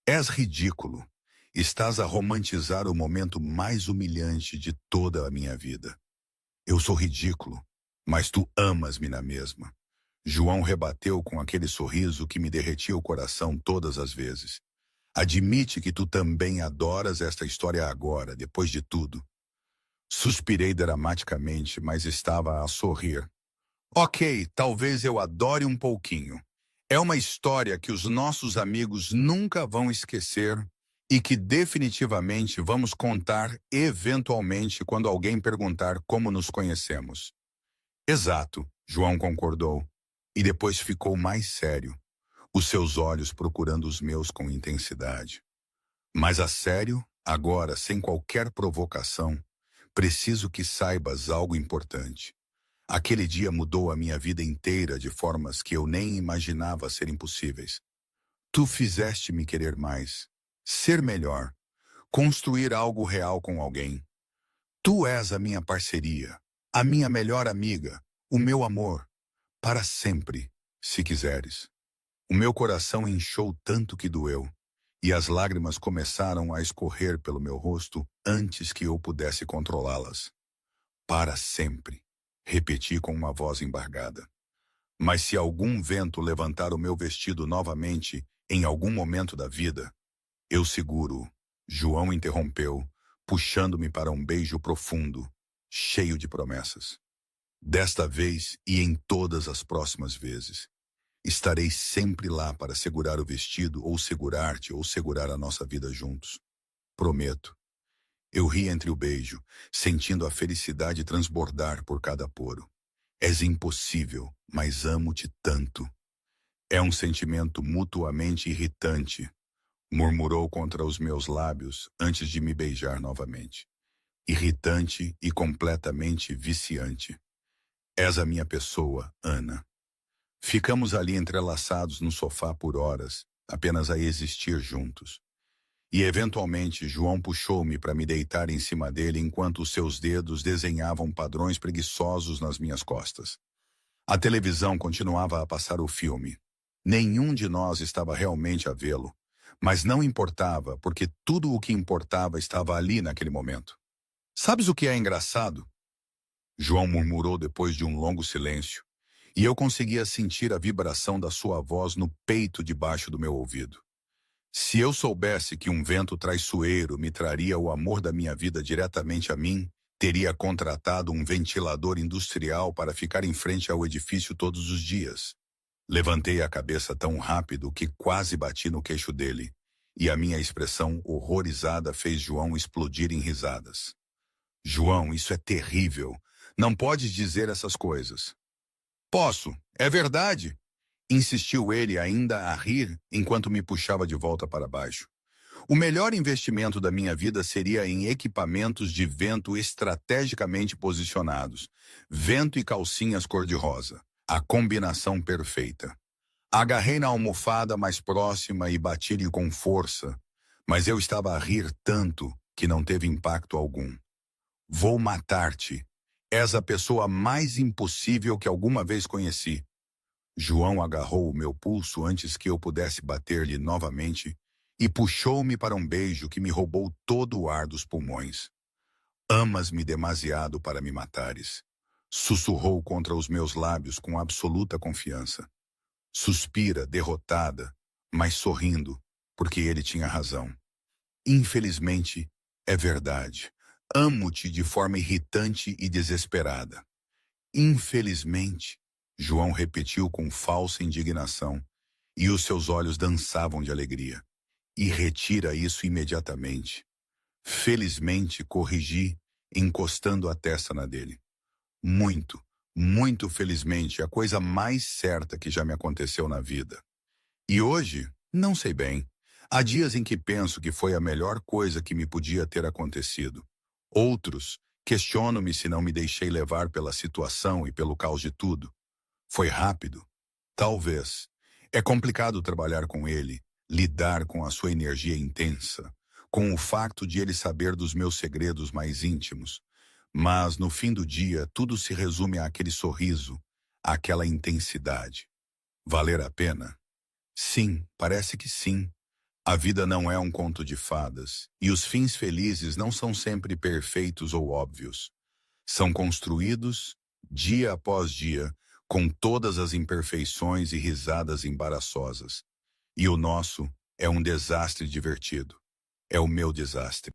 És ridículo. Estás a romantizar o momento mais humilhante de toda a minha vida. Eu sou ridículo, mas tu amas-me na mesma. João rebateu com aquele sorriso que me derretia o coração todas as vezes. Admite que tu também adoras esta história agora, depois de tudo. Suspirei dramaticamente, mas estava a sorrir. Ok, talvez eu adore um pouquinho. É uma história que os nossos amigos nunca vão esquecer e que definitivamente vamos contar eventualmente quando alguém perguntar como nos conhecemos. Exato, João concordou, e depois ficou mais sério, os seus olhos procurando os meus com intensidade. Mas a sério, agora, sem qualquer provocação, preciso que saibas algo importante. Aquele dia mudou a minha vida inteira de formas que eu nem imaginava serem possíveis. Tu fizeste-me querer mais, ser melhor, construir algo real com alguém. Tu és a minha parceria, a minha melhor amiga, o meu amor, para sempre, se quiseres. O meu coração inchou tanto que doeu, e as lágrimas começaram a escorrer pelo meu rosto antes que eu pudesse controlá-las. Para sempre, repeti com uma voz embargada. Mas se algum vento levantar o meu vestido novamente, em algum momento da vida, eu seguro-o. João interrompeu, puxando-me para um beijo profundo, cheio de promessas. Desta vez e em todas as próximas vezes, estarei sempre lá para segurar o vestido ou segurar-te ou segurar a nossa vida juntos. Prometo. Eu ri entre o beijo, sentindo a felicidade transbordar por cada poro. És impossível, mas amo-te tanto. É um sentimento mutuamente irritante, murmurou contra os meus lábios antes de me beijar novamente. Irritante e completamente viciante. És a minha pessoa, Ana. Ficamos ali entrelaçados no sofá por horas, apenas a existir juntos. E eventualmente João puxou-me para me deitar em cima dele enquanto os seus dedos desenhavam padrões preguiçosos nas minhas costas. A televisão continuava a passar o filme. Nenhum de nós estava realmente a vê-lo, mas não importava, porque tudo o que importava estava ali naquele momento. Sabes o que é engraçado? João murmurou depois de um longo silêncio, e eu conseguia sentir a vibração da sua voz no peito debaixo do meu ouvido. Se eu soubesse que um vento traiçoeiro me traria o amor da minha vida diretamente a mim, teria contratado um ventilador industrial para ficar em frente ao edifício todos os dias. Levantei a cabeça tão rápido que quase bati no queixo dele, e a minha expressão horrorizada fez João explodir em risadas. João, isso é terrível. Não podes dizer essas coisas. Posso, é verdade, insistiu ele ainda a rir enquanto me puxava de volta para baixo. O melhor investimento da minha vida seria em equipamentos de vento estrategicamente posicionados. Vento e calcinhas cor-de-rosa. A combinação perfeita. Agarrei na almofada mais próxima e bati-lhe com força, mas eu estava a rir tanto que não teve impacto algum. Vou matar-te. És a pessoa mais impossível que alguma vez conheci. João agarrou o meu pulso antes que eu pudesse bater-lhe novamente e puxou-me para um beijo que me roubou todo o ar dos pulmões. Amas-me demasiado para me matares. Sussurrou contra os meus lábios com absoluta confiança. Suspira, derrotada, mas sorrindo, porque ele tinha razão. Infelizmente, é verdade. Amo-te de forma irritante e desesperada. Infelizmente, João repetiu com falsa indignação, e os seus olhos dançavam de alegria. E retira isso imediatamente. Felizmente, corrigi, encostando a testa na dele. Muito, muito felizmente, a coisa mais certa que já me aconteceu na vida. E hoje, não sei bem. Há dias em que penso que foi a melhor coisa que me podia ter acontecido. Outros, questiono-me se não me deixei levar pela situação e pelo caos de tudo. Foi rápido? Talvez. É complicado trabalhar com ele, lidar com a sua energia intensa, com o facto de ele saber dos meus segredos mais íntimos. Mas, no fim do dia, tudo se resume àquele sorriso, àquela intensidade. Valer a pena? Sim, parece que sim. A vida não é um conto de fadas, e os fins felizes não são sempre perfeitos ou óbvios. São construídos, dia após dia, com todas as imperfeições e risadas embaraçosas. E o nosso é um desastre divertido. É o meu desastre.